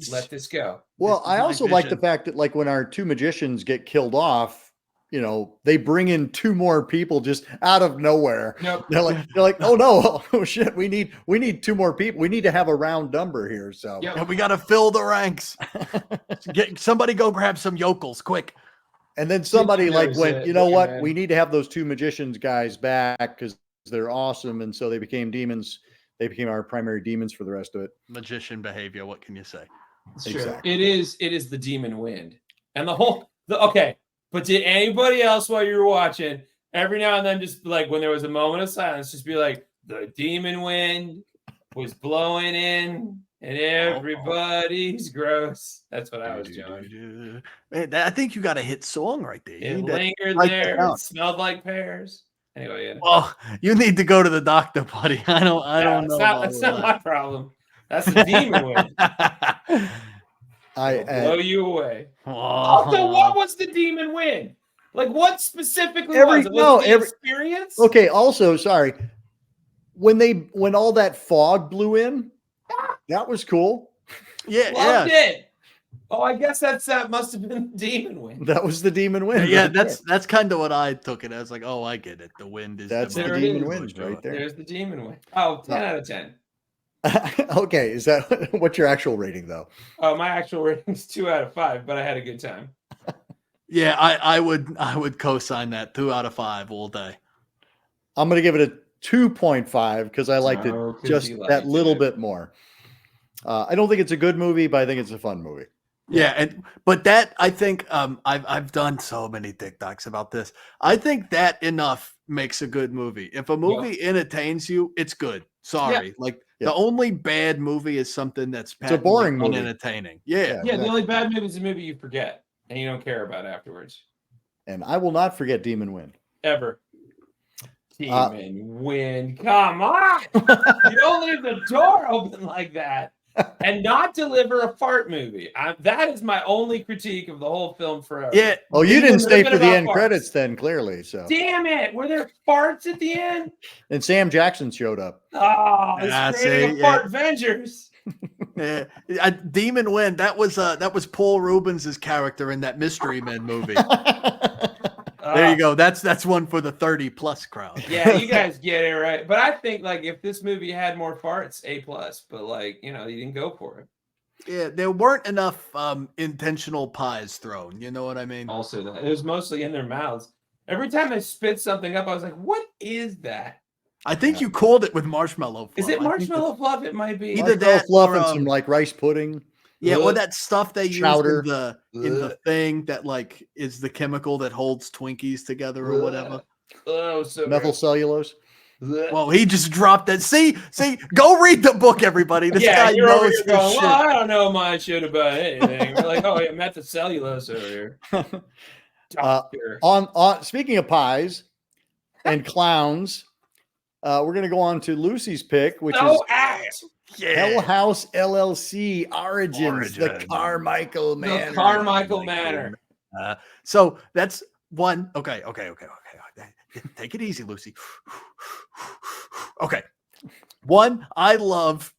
Let this go. Well, I also like the fact that like when our 2 magicians get killed off, you know, they bring in 2 more people just out of nowhere. Nope. They're like, oh no, oh shit, we need 2 more people. We need to have a round number here. So Yep. Yeah, we got to fill the ranks. Get somebody go grab some yokels quick. and then somebody like knows went, it, you know what? man. We need to have those 2 magicians guys back because they're awesome. And so they became demons. They became our primary demons for the rest of it. Magician behavior. What can you say? It's true. Exactly. It is the demon wind. And okay. But did anybody else while you were watching, every now and then, just like when there was a moment of silence, just be like, the demon wind was blowing in and everybody's gross. That's what I was doing. Man, I think you got a hit song right there. It lingered write that there. down. It smelled like pears. Anyway, yeah. Well, you need to go to the doctor, buddy. I don't know. That's not my problem. That's the demon wind. It'll blow you away. Also, what was the demon wind? Like, what specifically was it? Was it the experience? Okay. Also, sorry. When all that fog blew in, that was cool. Yeah, Loved it. Oh, I guess that must have been the demon wind. That was the demon wind. Yeah, right that's kind of what I took it as. Like, oh, I get it. The wind is That's the the There it demon is. wind right there. There's the demon wind. Oh, 10 out of 10. Okay, is that what's your actual rating though? Oh, my actual rating is 2 out of 5, but I had a good time. Yeah, I would co-sign that 2 out of 5 all day. I'm going to give it a 2.5 because I liked it 'cause just you that liked little it. bit more. I don't think it's a good movie, but I think it's a fun movie. Yeah, but that I think I've done so many TikToks about this. I think that enough makes a good movie. If a movie entertains you, it's good. Sorry, like the only bad movie is something that's a boring movie. unentertaining. Yeah, Yeah, the only bad movie is a movie you forget and you don't care about afterwards. And I will not forget Demon Wind. Ever. Demon Wind. Come on. You don't leave the door open like that and not deliver a fart movie. That is my only critique of the whole film forever. Yeah. Oh, you didn't stay for the about end farts. credits then, clearly. So Damn it. Were there farts at the end? and Sam Jackson showed up. Oh, it's creating a fart Avengers. Yeah, Demon Wind. That was Paul Rubens' character in that Mystery Men movie. There you go. That's one for the 30+ crowd. Yeah, you guys get it right. But I think like if this movie had more farts, A+. But like, you didn't go for it. Yeah, there weren't enough intentional pies thrown. You know what I mean? Also, that it was mostly in their mouths. Every time they spit something up, I was like, "What is that?" I think you called it with marshmallow fluff. Is it marshmallow fluff? It might be. Either Marshmallow that fluff or, and some like rice pudding. Yeah, or that stuff they Chowder. use in the thing that like is the chemical that holds Twinkies together or whatever. Oh, so Methyl cellulose. Well, he just dropped it. See, go read the book, everybody. This guy you're over knows here his going, shit. well, I don't know much shit about anything. We're like, oh, yeah, methylcellulose over here. Doctor. On speaking of pies and clowns, we're gonna go on to Lucy's pick, which is act. Hell House LLC Origins, the Carmichael Manor. The Carmichael Manor. So that's one. Okay. Take it easy, Lucy. Okay. One, I love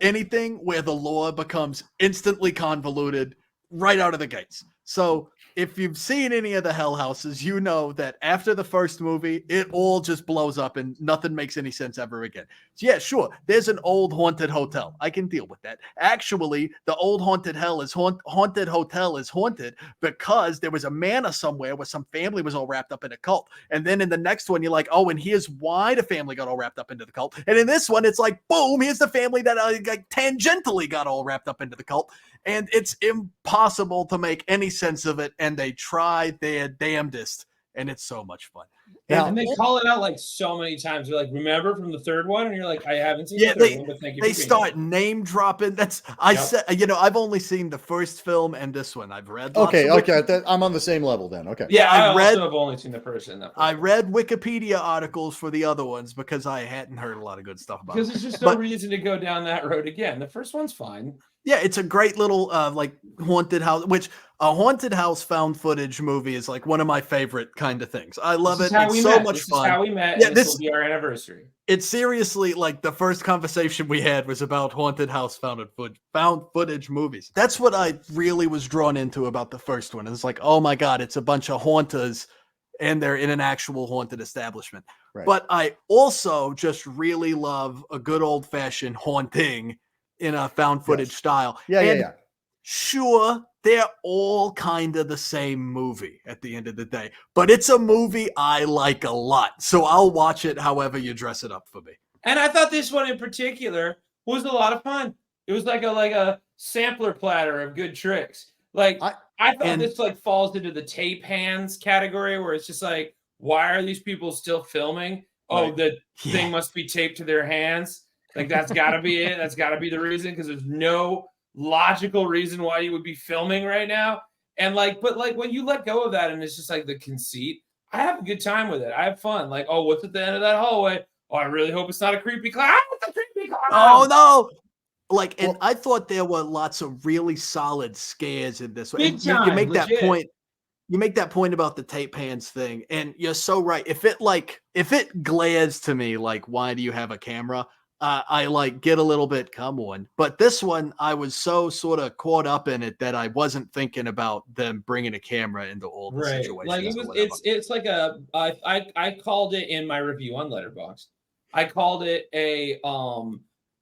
anything where the lore becomes instantly convoluted right out of the gates. So if you've seen any of the Hell Houses, you know that after the first movie, it all just blows up and nothing makes any sense ever again. So yeah, sure, there's an old haunted hotel. I can deal with that. Actually, the old haunted hotel is haunted because there was a manor somewhere where some family was all wrapped up in a cult. And then in the next one, you're like, oh, and here's why the family got all wrapped up into the cult. And in this one, it's like, boom, here's the family that like tangentially got all wrapped up into the cult. And it's impossible to make any sense of it. And they try their damnedest. And it's so much fun. And they call it out like so many times. They're like, remember from the third one? And you're like, I haven't seen the third one, but thank you. They start name dropping. Said, I've only seen the first film and this one. I've read. Okay. I'm on the same level then. Okay. Yeah, I also have only seen the first and I read Wikipedia articles for the other ones because I hadn't heard a lot of good stuff about it. Because there's just no reason to go down that road again. The first one's fine. Yeah, it's a great little like haunted house, which a haunted house found footage movie is like one of my favorite kind of things. I love This is it. how It's we so met. much This is fun. how we met. Yeah, and this this will be our anniversary. it's seriously like the first conversation we had was about haunted house found footage movies. That's what I really was drawn into about the first one. It's like, oh my God, it's a bunch of haunters and they're in an actual haunted establishment. Right. But I also just really love a good old fashioned haunting in a found footage style. Yeah, and yeah. Sure, they're all kind of the same movie at the end of the day, but it's a movie I like a lot. So I'll watch it however you dress it up for me. And I thought this one in particular was a lot of fun. It was like a sampler platter of good tricks. Like I thought this like falls into the tape hands category where it's just like, why are these people still filming? Oh, the thing must be taped to their hands. Like that's got to be it. That's got to be the reason because there's no logical reason why you would be filming right now. And like, but like when you let go of that and it's just like the conceit, I have a good time with it. I have fun. Like, oh, what's at the end of that hallway? Oh, I really hope it's not a creepy clown. It's a creepy clown. Oh no! Like, and I thought there were lots of really solid scares in this one. And you make that point. You make that point about the tape hands thing, and you're so right. If it glares to me like, why do you have a camera? I like get a little bit, come on. But this one, I was so sort of caught up in it that I wasn't thinking about them bringing a camera into all the situations. Like it was, it's like I called it in my review on Letterboxd. I called it a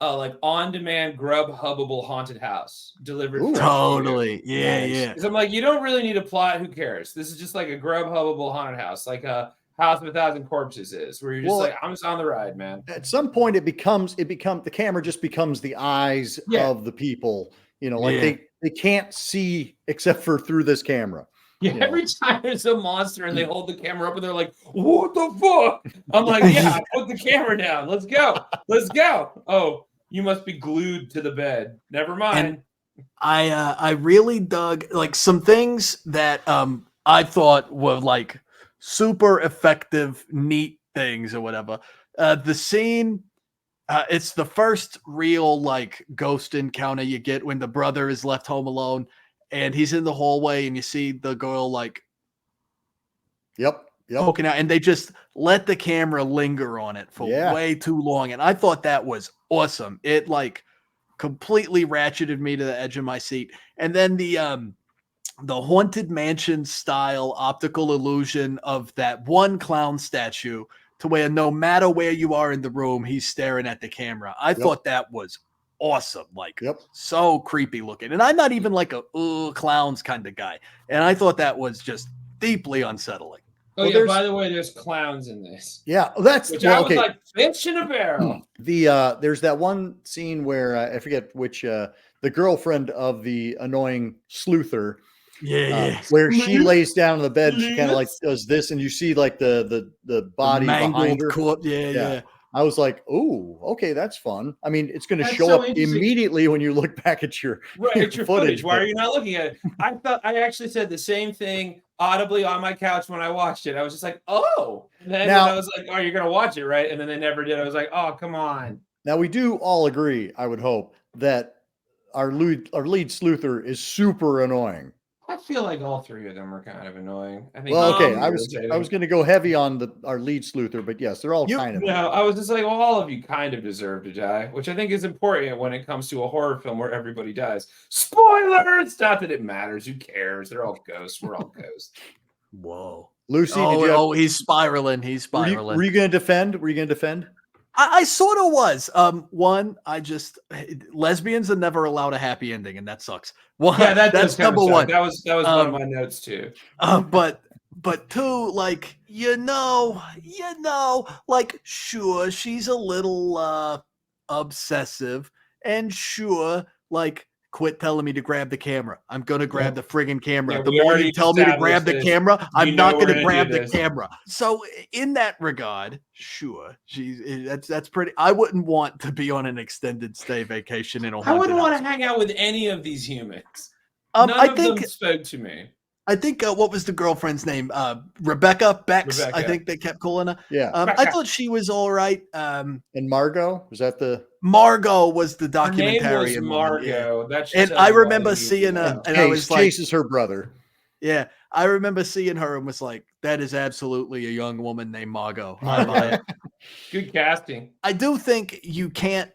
like on-demand Grubhubbable haunted house delivered. Ooh, totally, yeah, yeah. Because I'm like, you don't really need a plot. Who cares? This is just like a Grubhubbable haunted house, like a House of a Thousand Corpses is, where you're just like, I'm just on the ride, man. At some point, it becomes the camera just becomes the eyes of the people. You know, like they can't see except for through this camera. Yeah, every time there's a monster and they hold the camera up and they're like, what the fuck? I'm like, yeah, put the camera down. Let's go. Let's go. Oh, you must be glued to the bed. Never mind. And I really dug like some things that I thought were like super effective, neat things or whatever. The scene, it's the first real like ghost encounter you get when the brother is left home alone and he's in the hallway and you see the girl like poking out, and they just let the camera linger on it for way too long. And I thought that was awesome. It like completely ratcheted me to the edge of my seat. And then the Haunted Mansion style optical illusion of that one clown statue to where no matter where you are in the room, he's staring at the camera. I thought that was awesome. Like so creepy looking. And I'm not even like a clowns kind of guy. And I thought that was just deeply unsettling. Oh, yeah, by the way, there's clowns in this. Yeah, that's which I was like, fish in a barrel. There's that one scene where I forget which the girlfriend of the annoying sleuther, where she lays down on the bed, and she kind of like does this, and you see like the body behind her. Yeah. I was like, oh, okay, that's fun. I mean, it's going to show up immediately when you look back at your footage. Why are you not looking at it? I actually said the same thing audibly on my couch when I watched it. I was just like, oh. And then I was like, oh, you're going to watch it, right? And then they never did. I was like, oh, come on. Now, we do all agree, I would hope, that our lead sleuther is super annoying. I feel like all three of them are kind of annoying. I think. Well, okay, I was going to go heavy on our lead sleuther, but yes, they're all kind of. No, I was just like, well, all of you kind of deserve to die, which I think is important when it comes to a horror film where everybody dies. Spoilers! Not that it matters. Who cares? They're all ghosts. We're all ghosts. Whoa, Lucy. He's spiraling. He's spiraling. Were you going to defend? I sort of was. One, lesbians are never allowed a happy ending, and that sucks. One, that's number one. That was one of my notes too. But two, like like sure, she's a little obsessive, and sure, like quit telling me to grab the camera. I'm gonna grab the friggin' camera. Yeah, the more you tell me to grab the camera, I'm not gonna grab the camera. So in that regard, sure, that's pretty. I wouldn't want to be on an extended stay vacation in a haunted I wouldn't want house. to hang out with any of these humans. None of them spoke to me. I think what was the girlfriend's name? Rebecca Bex. I Rebecca. think they kept calling her. Yeah. I thought she was all right. And Margot, was that the Margot was the Her name was documentarian woman, yeah. Margot. That should And tell I you all remember you seeing need to her, know. and I was like, Chase is her brother. yeah, I remember seeing her and was like, that is absolutely a young woman named Margot. I buy it. Good casting. I do think you can't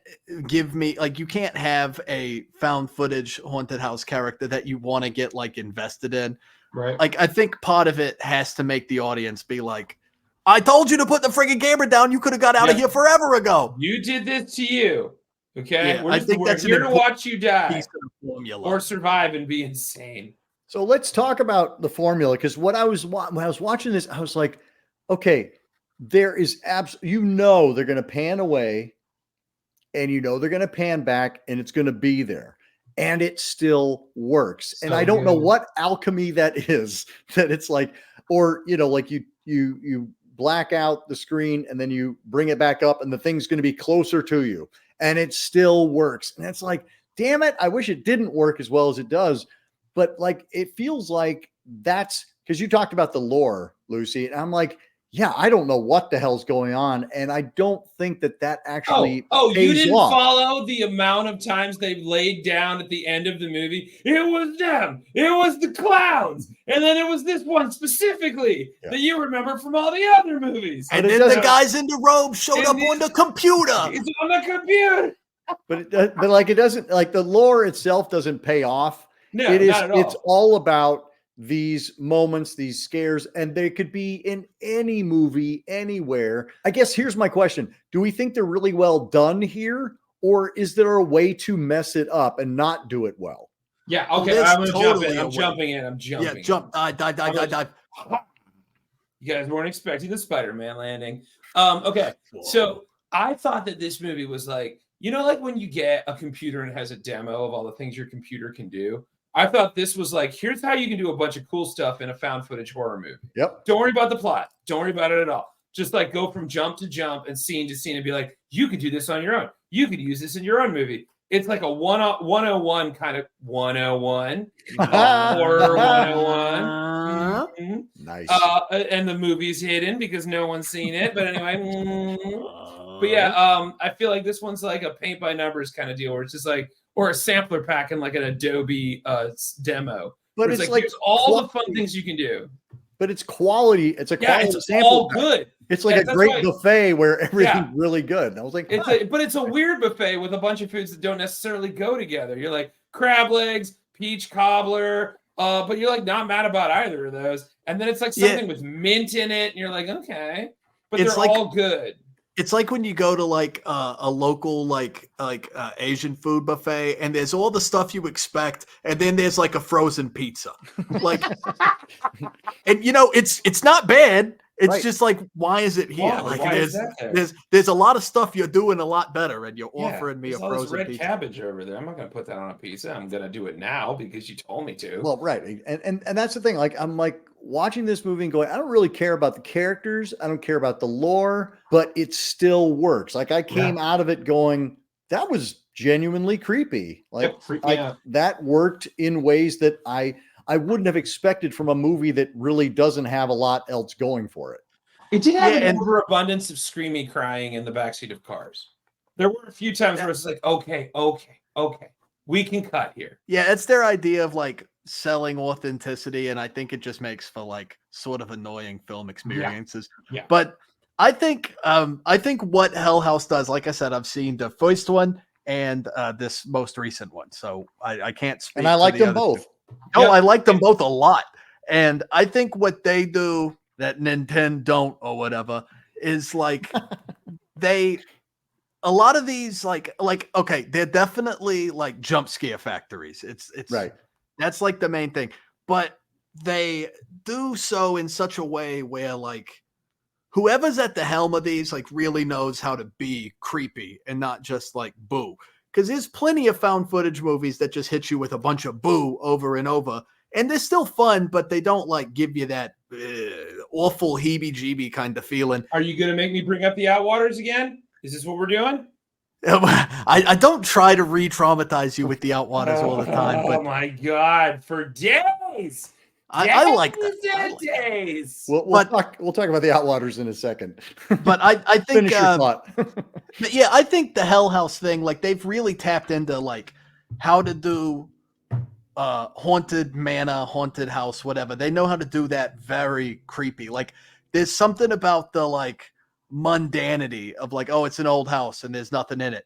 give me you can't have a found footage haunted house character that you want to get like invested in. Right. Like, I think part of it has to make the audience be like, I told you to put the friggin' camera down. You could have got out of here forever ago. You did this to you. Okay. Yeah, We're here to watch you die piece of the formula. or survive and be insane. So let's talk about the formula, because when I was watching this, I was like, okay, there is they're going to pan away, and they're going to pan back, and it's going to be there, and it still works. And I don't know what alchemy that is, that it's like, or like you black out the screen and then you bring it back up, and the thing's going to be closer to you, and it still works. And it's like, damn it, I wish it didn't work as well as it does. But like, it feels like that's because you talked about the lore, Lucy. And I'm like, yeah, I don't know what the hell's going on. And I don't think that actually. You didn't follow the amount of times they've laid down at the end of the movie. It was them. It was the clowns. And then it was this one specifically that you remember from all the other movies. And then the guys in the robes showed up on the computer. It's on the computer. But like, it doesn't, like, the lore itself doesn't pay off. No, it is. not at all. It's all about these moments, these scares, and they could be in any movie, anywhere. I guess here's my question. Do we think they're really well done here, or is there a way to mess it up and not do it well? Yeah, okay, I'm going to jump in. I'm jumping in. Yeah, jump. Dive. You guys weren't expecting the Spider-Man landing. Okay, so I thought that this movie was like, like when you get a computer and it has a demo of all the things your computer can do. I thought this was like, here's how you can do a bunch of cool stuff in a found footage horror movie. Yep. Don't worry about the plot. Don't worry about it at all. Just like go from jump to jump and scene to scene and be like, you could do this on your own. You could use this in your own movie. It's like a 101 kind of 101. Horror 101. Mm-hmm. Nice. And the movie's hidden because no one's seen it. But anyway. But yeah, I feel like this one's like a paint by numbers kind of deal where it's just like, or a sampler pack in like an Adobe demo. But it's like here's all the fun things you can do. But it's quality. It's a quality it's sample all pack. good. It's like a great buffet where everything's really good. And I was like, but it's a weird buffet with a bunch of foods that don't necessarily go together. You're like crab legs, peach cobbler, but you're like not mad about either of those. And then it's like something with mint in it, and you're like, okay, but they're all good. It's like when you go to like a local like Asian food buffet, and there's all the stuff you expect, and then there's like a frozen pizza, like, and it's not bad. It's just like, why is it here? Like, there's a lot of stuff you're doing a lot better, and you're offering me a frozen red pizza. Cabbage over there. I'm not gonna put that on a pizza. I'm gonna do it now because you told me to. Well, right, and that's the thing. Like, I'm like watching this movie and going, I don't really care about the characters. I don't care about the lore, but it still works. Like, I came out of it going, that was genuinely creepy. Like, that worked in ways that I wouldn't have expected from a movie that really doesn't have a lot else going for it. It did have an overabundance of screaming, crying in the backseat of cars. There were a few times where it's like, okay, we can cut here. Yeah, it's their idea of like selling authenticity, and I think it just makes for like sort of annoying film experiences. Yeah. But I think what Hell House does, like I said, I've seen the first one and this most recent one, so I can't speak. And I like them both. I like them both a lot. And I think what they do that Nintendo don't or whatever is like a lot of these like okay, they're definitely like jump scare factories. It's right. That's like the main thing. But they do so in such a way where like whoever's at the helm of these like really knows how to be creepy and not just like boo. Because there's plenty of found footage movies that just hit you with a bunch of boo over and over. And they're still fun, but they don't like give you that awful heebie-jeebie kind of feeling. Are you going to make me bring up the Outwaters again? Is this what we're doing? I don't try to re-traumatize you with the Outwaters all the time. But my God, for days. I like that. Dead days. We'll talk about the Outwaters in a second. But I think Finish your thought. yeah, I think the Hell House thing, like they've really tapped into like how to do haunted manor, haunted house, whatever. They know how to do that very creepy. Like there's something about the like mundanity of like, oh, it's an old house and there's nothing in it.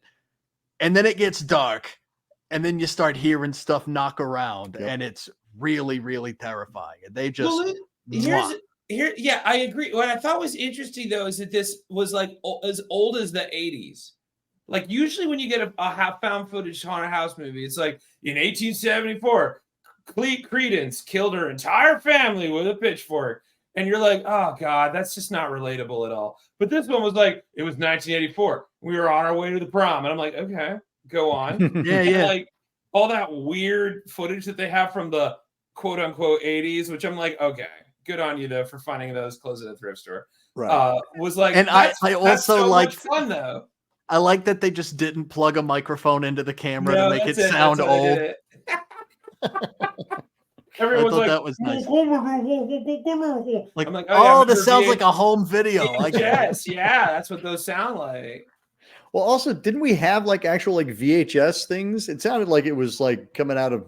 And then it gets dark and then you start hearing stuff knock around and it's really, really terrifying. And they just yeah, I agree. What I thought was interesting though is that this was like as old as the 80s. Like usually when you get a found footage haunted house movie, it's like in 1874, Credence killed her entire family with a pitchfork. And you're like, oh God, that's just not relatable at all. But this one was like, it was 1984. We were on our way to the prom. And I'm like, okay, go on. Yeah. Like all that weird footage that they have from the quote unquote 80s, which I'm like, okay, good on you though for finding those clothes at a thrift store. Right. Was like, and I also so like much fun though. I like that they just didn't plug a microphone into the camera to make it sound old. Everyone's like, that was nice. Like, I'm like, oh, this sounds like a home video. Yes, yeah, that's what those sound like. Well, also, didn't we have like actual like VHS things? It sounded like it was like coming out of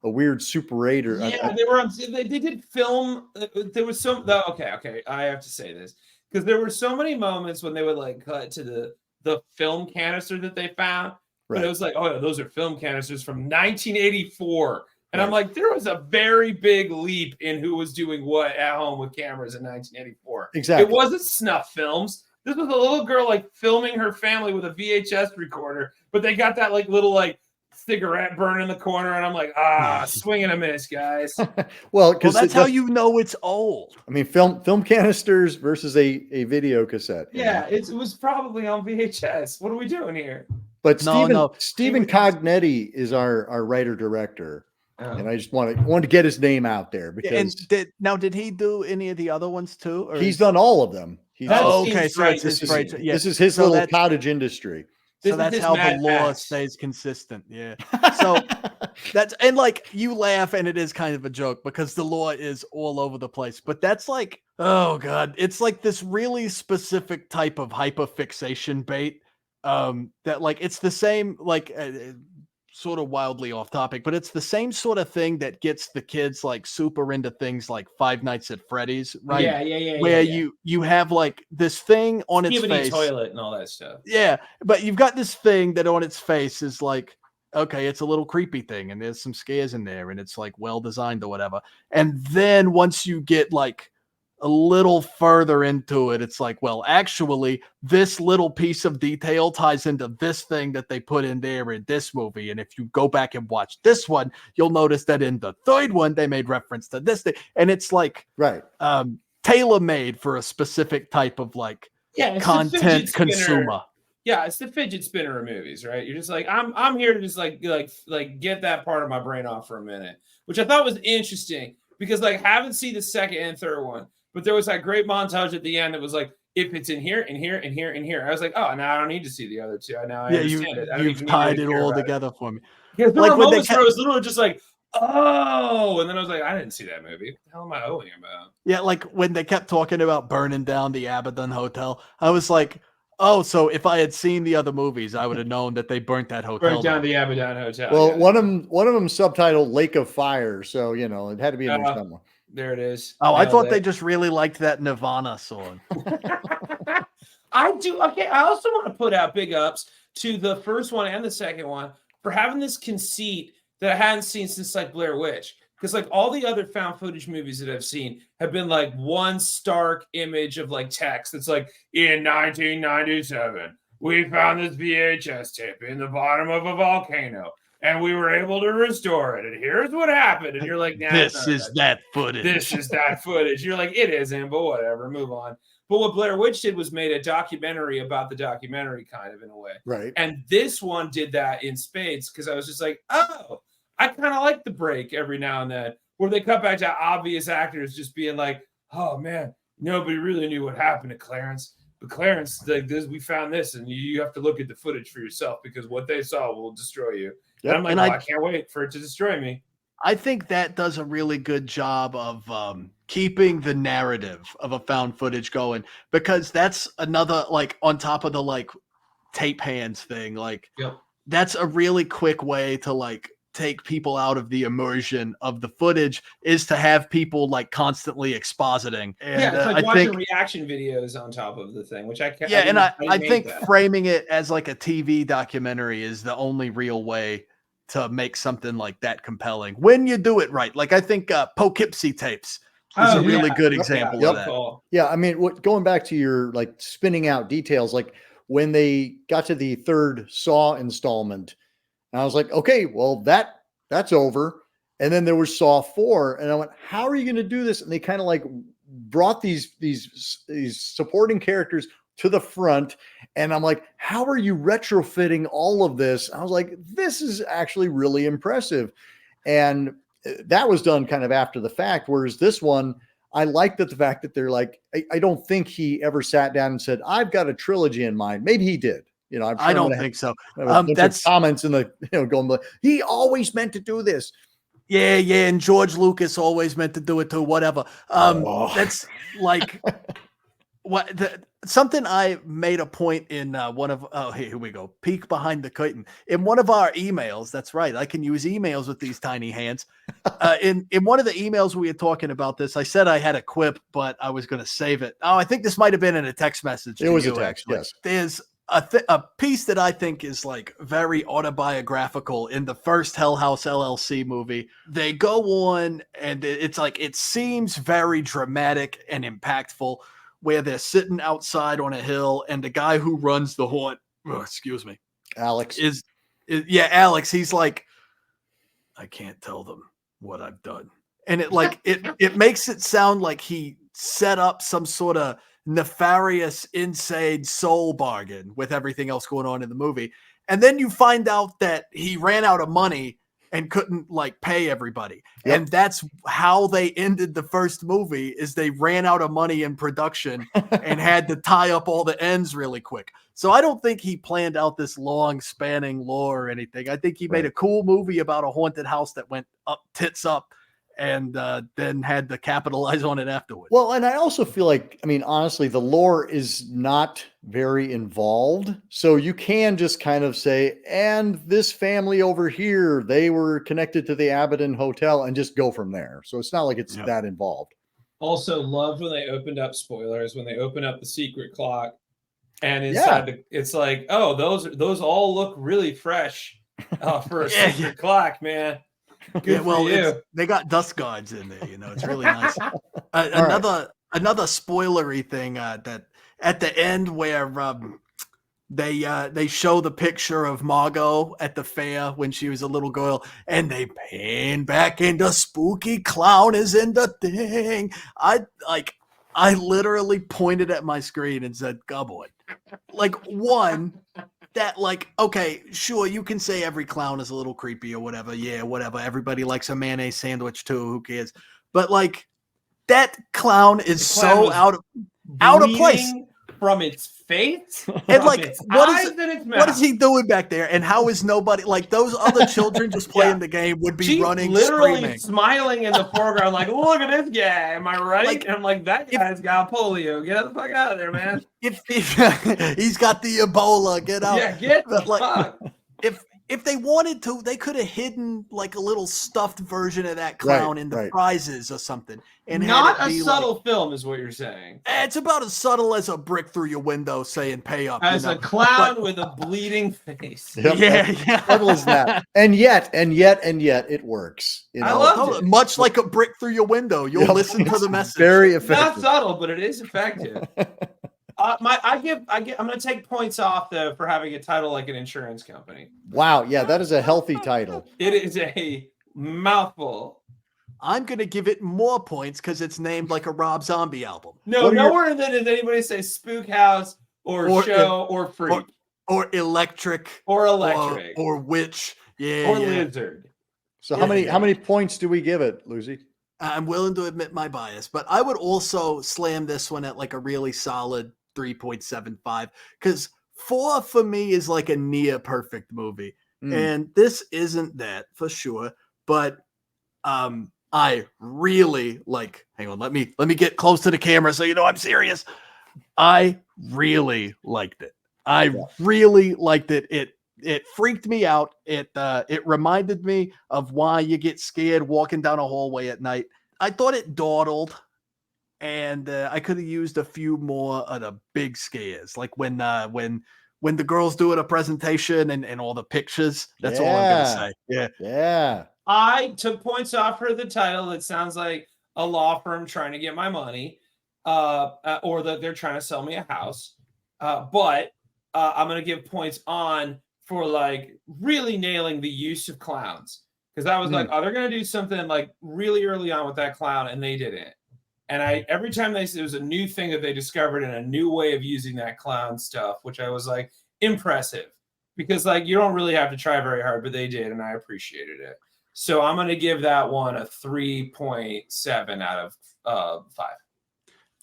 a weird Super 8 or yeah, they were on. They did film. There was some. Okay, I have to say this because there were so many moments when they would like cut to the film canister that they found. But it was like, oh, those are film canisters from 1984. And I'm like, there was a very big leap in who was doing what at home with cameras in 1984. Exactly. It wasn't snuff films. This was a little girl like filming her family with a VHS recorder, but they got that like little like cigarette burn in the corner. And I'm like, swing and a miss, guys. well, that's how you know it's old. I mean, film canisters versus a video cassette. Yeah, it was probably on VHS. What are we doing here? But Stephen Cognetti is our writer-director. Oh. And I just wanted to get his name out there because did he do any of the other ones too? Or he's done all of them. Okay, so this is his little cottage industry. So that's how the law stays consistent. Yeah. So and like you laugh and it is kind of a joke because the law is all over the place. But that's like, oh God, it's like this really specific type of hyperfixation bait. That like it's the same like sort of wildly off topic, but it's the same sort of thing that gets the kids like super into things like Five Nights at Freddy's, right? Yeah. Where you have like this thing on its face, toilet and all that stuff. Yeah, but you've got this thing that on its face is like, okay, it's a little creepy thing, and there's some scares in there, and it's like well designed or whatever. And then once you get like a little further into it, it's like, well, actually, this little piece of detail ties into this thing that they put in there in this movie. And if you go back and watch this one, you'll notice that in the third one, they made reference to this thing. And it's like, tailor-made for a specific type of like content consumer. Yeah, it's the fidget spinner of movies, right? You're just like, I'm here to just like get that part of my brain off for a minute, which I thought was interesting because like haven't seen the second and third one. But there was that great montage at the end that was like, if it's in here, and here, and here, and here. I was like, oh, now I don't need to see the other two. Now I understand it. You've tied it all together for me. Yeah, there were moments where I was literally just like, oh, and then I was like, I didn't see that movie. What the hell am I owing about? Yeah, like when they kept talking about burning down the Abaddon Hotel, I was like, oh, so if I had seen the other movies, I would have known that they burnt that hotel. Burnt down the Abaddon Hotel. Well, one of them subtitled Lake of Fire, so it had to be in there somewhere. There it is. Oh, I thought they just really liked that Nirvana song. I do. Okay, I also want to put out big ups to the first one and the second one for having this conceit that I hadn't seen since like Blair Witch. Because like all the other found footage movies that I've seen have been like one stark image of like text that's like, in 1997, we found this VHS tape in the bottom of a volcano. And we were able to restore it. And here's what happened. And you're like, nah, this is that footage. This is that footage. You're like, it isn't, but whatever, move on. But what Blair Witch did was made a documentary about the documentary kind of in a way. Right. And this one did that in spades because I was just like, oh, I kind of like the break every now and then where they cut back to obvious actors just being like, oh, man, nobody really knew what happened to Clarence. But Clarence, like this, we found this, and you have to look at the footage for yourself because what they saw will destroy you. Yep. And I'm like, I can't wait for it to destroy me. I think that does a really good job of keeping the narrative of a found footage going, because that's another, like, on top of the like tape hands thing, like Yep. that's a really quick way to like take people out of the immersion of the footage, is to have people like constantly expositing. And Yeah, it's like I watching think, reaction videos on top of the thing, which I can't. yeah, and I didn't make think that. framing it as like a TV documentary is the only real way to make something like that compelling when you do it right. Like I think Poughkeepsie tapes is a really good example of that. Cool. Yeah, I mean, going back to your like spinning out details, like when they got to the third Saw installment, and I was like, okay, well that's over. And then there was Saw 4, and I went, how are you going to do this? And they kind of like brought these supporting characters to the front, and I'm like, how are you retrofitting all of this? I was like, this is actually really impressive. And that was done kind of after the fact, whereas this one, I like that the fact that they're like, I don't think he ever sat down and said, I've got a trilogy in mind. Maybe he did. You know, I'm sure I don't think so. that's comments in the, going, he always meant to do this. Yeah, and George Lucas always meant to do it too, whatever. That's like something I made a point in one of, here we go, peek behind the curtain. In one of our emails, that's right, I can use emails with these tiny hands. In one of the emails we were talking about this, I said I had a quip, but I was going to save it. Oh, I think this might have been in a text message. It was a text, actually. yes. There's a piece that I think is like very autobiographical in the first Hell House LLC movie. They go on and it's like, it seems very dramatic and impactful, where they're sitting outside on a hill and the guy who runs the haunt, excuse me, Alex is Alex. He's like, I can't tell them what I've done. And it like, it makes it sound like he set up some sort of nefarious, insane soul bargain with everything else going on in the movie. And then you find out that he ran out of money and couldn't like pay everybody. Yep. And that's how they ended the first movie, is they ran out of money in production and had to tie up all the ends really quick. So I don't think he planned out this long spanning lore or anything. I think he made a cool movie about a haunted house that went up tits up, and then had to capitalize on it afterwards. Well, and I also feel like, I mean, honestly, the lore is not very involved. So you can just kind of say, and this family over here, they were connected to the Abaddon Hotel, and just go from there. So it's not like it's that involved. Also loved when they opened up, spoilers, when they opened up the secret clock, and inside it's like, oh, those all look really fresh for a secret clock, man. Good for you. They got dust guards in there, it's really nice. Another spoilery thing that at the end where they show the picture of Margot at the fair when she was a little girl, and they pan back into spooky clown is in the thing. I literally pointed at my screen and said, "Come on." Like, one, that, like, okay, sure, you can say every clown is a little creepy or whatever. Yeah, whatever. Everybody likes a mayonnaise sandwich too. Who cares? But like, that clown is so out of place from its face. And like, what is he doing back there? And how is nobody, like, those other children just playing the game would be She's running, literally screaming, smiling in the foreground, like, look at this guy. Am I right? Like, and I'm like, that guy's got polio. Get the fuck out of there, man. If he's got the Ebola, get out. Yeah, get the fuck. If they wanted to, they could have hidden like a little stuffed version of that clown in the prizes or something. And not a subtle film is what you're saying. It's about as subtle as a brick through your window saying pay up. As a clown with a bleeding face. Yep, yeah. Subtle as that. And yet it works. I love it. Much like a brick through your window. You'll listen to the message. Very effective. Not subtle, but it is effective. I'm going to take points off though for having a title like an insurance company. Wow, yeah, that is a healthy title. It is a mouthful. I'm going to give it more points because it's named like a Rob Zombie album. No, nowhere in there does anybody say Spook House or Show or Freak or Electric or Witch, or Lizard. So how many points do we give it, Lucy? I'm willing to admit my bias, but I would also slam this one at like a really solid 3.75, because 4 for me is like a near perfect movie. And this isn't that for sure, but I really like. Hang on, let me get close to the camera so you know I'm serious. I really liked it. I really liked it. It freaked me out. It reminded me of why you get scared walking down a hallway at night. I thought it dawdled, and I could have used a few more of the big scares, like when the girls doing a presentation and all the pictures. That's all I'm gonna say. Yeah. I took points off for the title. That sounds like a law firm trying to get my money, or that they're trying to sell me a house. But I'm going to give points on for like really nailing the use of clowns, because I was like, oh, they're going to do something like really early on with that clown, and they didn't. And every time it was a new thing that they discovered and a new way of using that clown stuff, which I was like impressive, because like you don't really have to try very hard, but they did, and I appreciated it. So I'm going to give that one a 3.7 out of 5.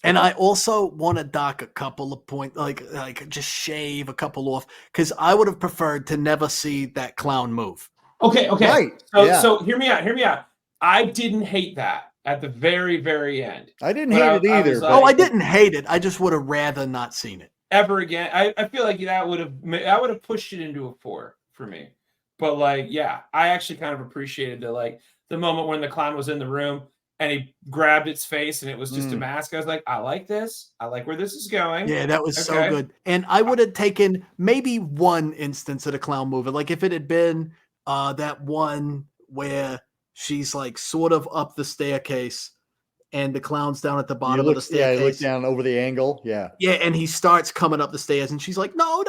And I also want to dock a couple of points, like just shave a couple off, because I would have preferred to never see that clown move. Okay. Right. So hear me out. I didn't hate that at the very, very end. I didn't hate it either. I didn't hate it. I just would have rather not seen it ever again. I feel like that would have pushed it into a 4 for me. But like, yeah, I actually kind of appreciated the moment when the clown was in the room and he grabbed its face and it was just a mask. I was like, I like this. I like where this is going. Yeah, that was so good. And I would have taken maybe one instance of the clown movie. Like if it had been that one where she's like sort of up the staircase and the clown's down at the bottom of the staircase. Yeah, he looks down over the angle. Yeah. Yeah, and he starts coming up the stairs and she's like, no.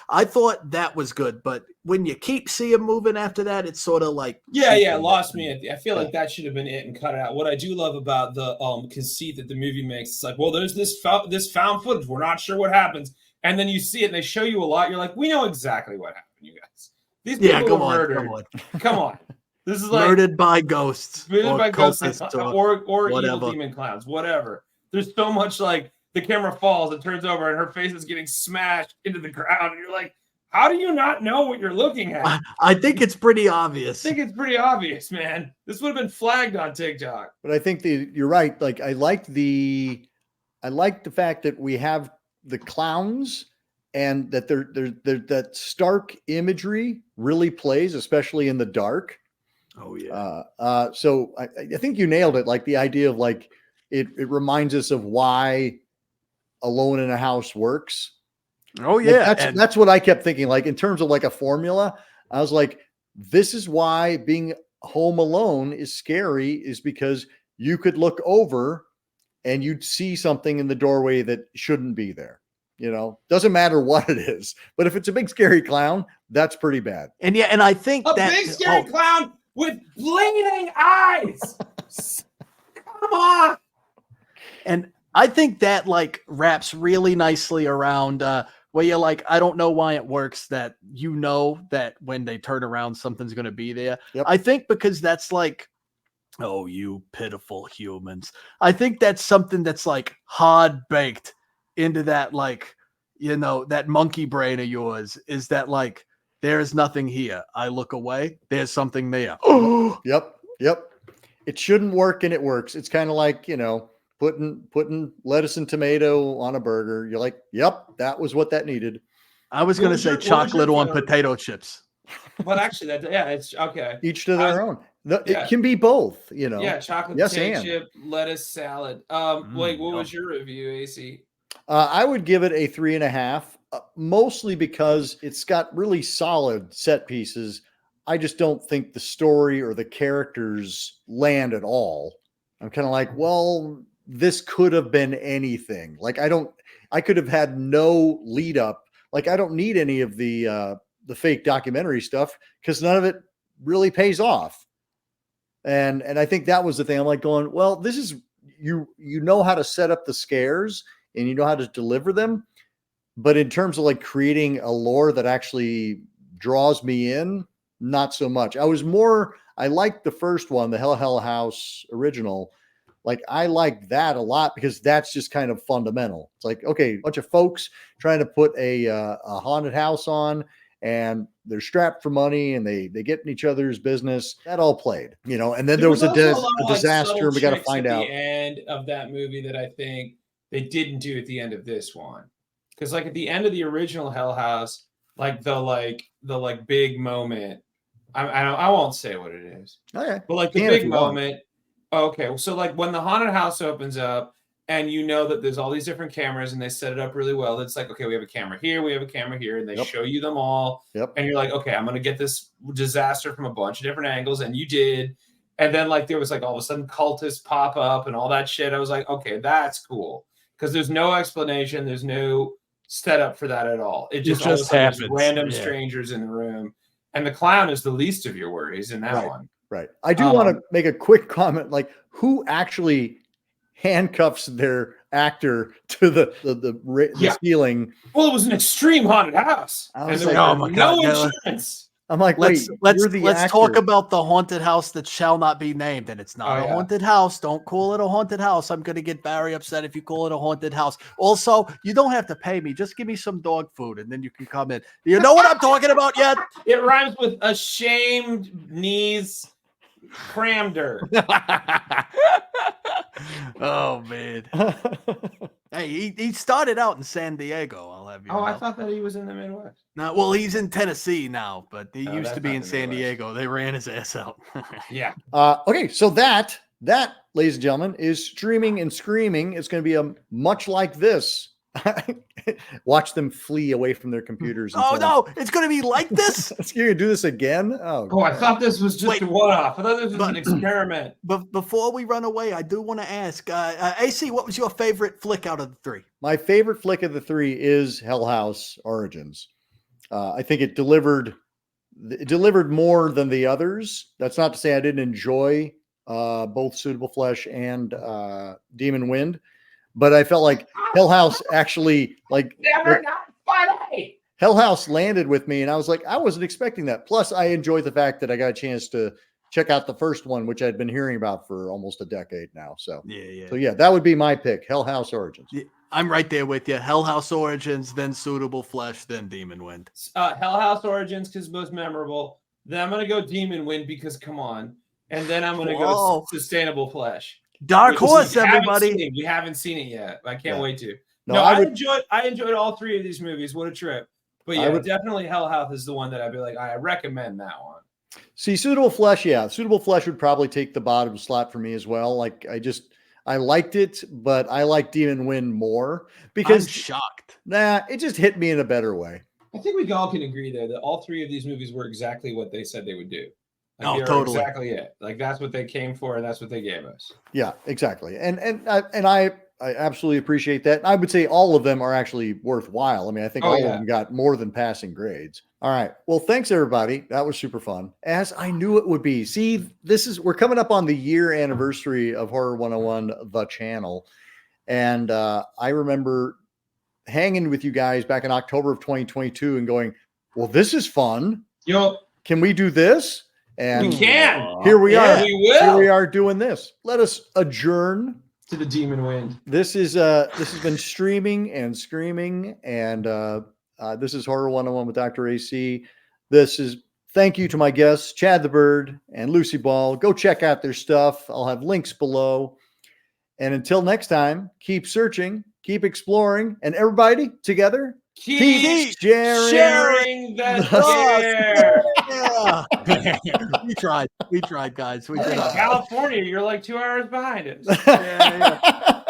I thought that was good, but when you keep seeing moving after that, it's sort of like it lost me. I feel like that should have been it and cut it out. What I do love about the conceit that the movie makes, it's like, well, there's this found footage. We're not sure what happens. And then you see it and they show you a lot. You're like, we know exactly what happened, you guys. These people were murdered. Come on. This is like murdered by ghosts. Murdered by ghosts or evil demon clowns, whatever. There's so much like the camera falls, it turns over, and her face is getting smashed into the ground. And you're like, how do you not know what you're looking at? I think it's pretty obvious. I think it's pretty obvious, man. This would have been flagged on TikTok. But I think you're right. Like I like the fact that we have the clowns and that that stark imagery really plays, especially in the dark. Oh yeah. So I think you nailed it. Like the idea of like it reminds us of why Alone in a House works. Oh yeah. Like that's what I kept thinking. Like in terms of like a formula, I was like, this is why being home alone is scary, is because you could look over and you'd see something in the doorway that shouldn't be there. You know, doesn't matter what it is, but if it's a big scary clown, that's pretty bad. And yeah, and I think a big scary clown with bleeding eyes. Come on. And I think that like wraps really nicely around where you're like, I don't know why it works, that you know that when they turn around, something's going to be there. Yep. I think because that's like, oh, you pitiful humans. I think that's something that's like hard baked into that, like, you know, that monkey brain of yours, is that like, there's nothing here. I look away. There's something there. Yep. It shouldn't work and it works. It's kind of like, you know, putting lettuce and tomato on a burger. You're like, yep, that was what that needed. I was going to say chocolate on potato chips. But actually, it's okay. Each to their own. It can be both, you know. Yeah, chocolate potato chip, lettuce, salad. Wait, what was your review, AC? I would give it a 3.5, mostly because it's got really solid set pieces. I just don't think the story or the characters land at all. I'm kind of like, well, this could have been anything. Like, I could have had no lead up. Like, I don't need any of the fake documentary stuff because none of it really pays off. And I think that was the thing. I'm like going, well, this is, you know how to set up the scares and you know how to deliver them. But in terms of like creating a lore that actually draws me in, not so much. I liked the first one, the Hell House original. Like, I like that a lot because that's just kind of fundamental. It's like, okay, a bunch of folks trying to put a haunted house on, and they're strapped for money and they get in each other's business. That all played, and then there was a also lot of, disaster, and we got to tricks find at out. the end of that movie that I think they didn't do at the end of this one. Because at the end of the original Hell House, the big moment, I won't say what it is. Okay. But the big moment. Okay, so when the haunted house opens up and that there's all these different cameras and they set it up really well. It's okay, we have a camera here, we have a camera here, and they show you them all. Yep. And you're okay, I'm gonna get this disaster from a bunch of different angles, and you did. And then there was all of a sudden cultists pop up and all that shit. I was okay, that's cool. Because there's no explanation, there's no setup for that at all. It just happens. Random strangers in the room. And the clown is the least of your worries in that one. Right. I do want to make a quick comment. Who actually handcuffs their actor to the ceiling? Well, it was an extreme haunted house. I was oh my God, no insurance. I'm let's talk about the haunted house that shall not be named. And it's not a haunted house. Don't call it a haunted house. I'm going to get very upset if you call it a haunted house. Also, you don't have to pay me. Just give me some dog food and then you can come in. You know what I'm talking about yet? It rhymes with ashamed knees crammed her. Oh, man. Hey, he started out in San Diego. I'll have you know. I thought that he was in the Midwest. No, well, he's in Tennessee now, but he used to be in San Diego. They ran his ass out. Yeah. Okay, so that, ladies and gentlemen, is Streaming and Screaming. It's going to be much like this. Watch them flee away from their computers. Oh no, it's going to be like this. You're going to do this again? Oh, I thought this was just a one-off. I thought this was an experiment. But before we run away, I do want to ask, AC, what was your favorite flick out of the three? My favorite flick of the three is Hell House Origins. I think it delivered more than the others. That's not to say I didn't enjoy both Suitable Flesh and Demon Wind. But I felt like Hell House actually never not funny. Hell House landed with me, and I was I wasn't expecting that. Plus, I enjoyed the fact that I got a chance to check out the first one, which I'd been hearing about for almost a decade now. So yeah, that would be my pick. Hell House Origins. Yeah, I'm right there with you. Hell House Origins, then Suitable Flesh, then Demon Wind. Hell House Origins because most memorable. Then I'm gonna go Demon Wind because come on, and then I'm gonna go Sustainable Flesh. Dark Horse, everybody. We haven't seen it yet. I can't wait to. No, I enjoyed all three of these movies. What a trip. But yeah, definitely Hell House is the one that I'd be I recommend that one. See, Suitable Flesh, Suitable Flesh would probably take the bottom slot for me as well. I liked it, but I like Demon Wind more because I'm shocked. It just hit me in a better way. I think we all can agree there that all three of these movies were exactly what they said they would do. Totally. Exactly it. That's what they came for, and that's what they gave us. Yeah, exactly. And I absolutely appreciate that. I would say all of them are actually worthwhile. I mean, I think all of them got more than passing grades. All right. Well, thanks everybody. That was super fun. As I knew it would be. See, we're coming up on the year anniversary of Horror 101, the channel. And I remember hanging with you guys back in October of 2022 and going, well, this is fun. Can we do this? And we can. Here we are. We will. Here we are doing this. Let us adjourn to the Demon Wind. This has been Streaming and Screaming, and this is Horror 101 with Dr. AC. Thank you to my guests, Chad the Bird and Lucy Ball. Go check out their stuff. I'll have links below. And until next time, keep searching, keep exploring, and everybody together, keep sharing the share. We tried, guys. We tried. California, you're 2 hours behind us. Yeah.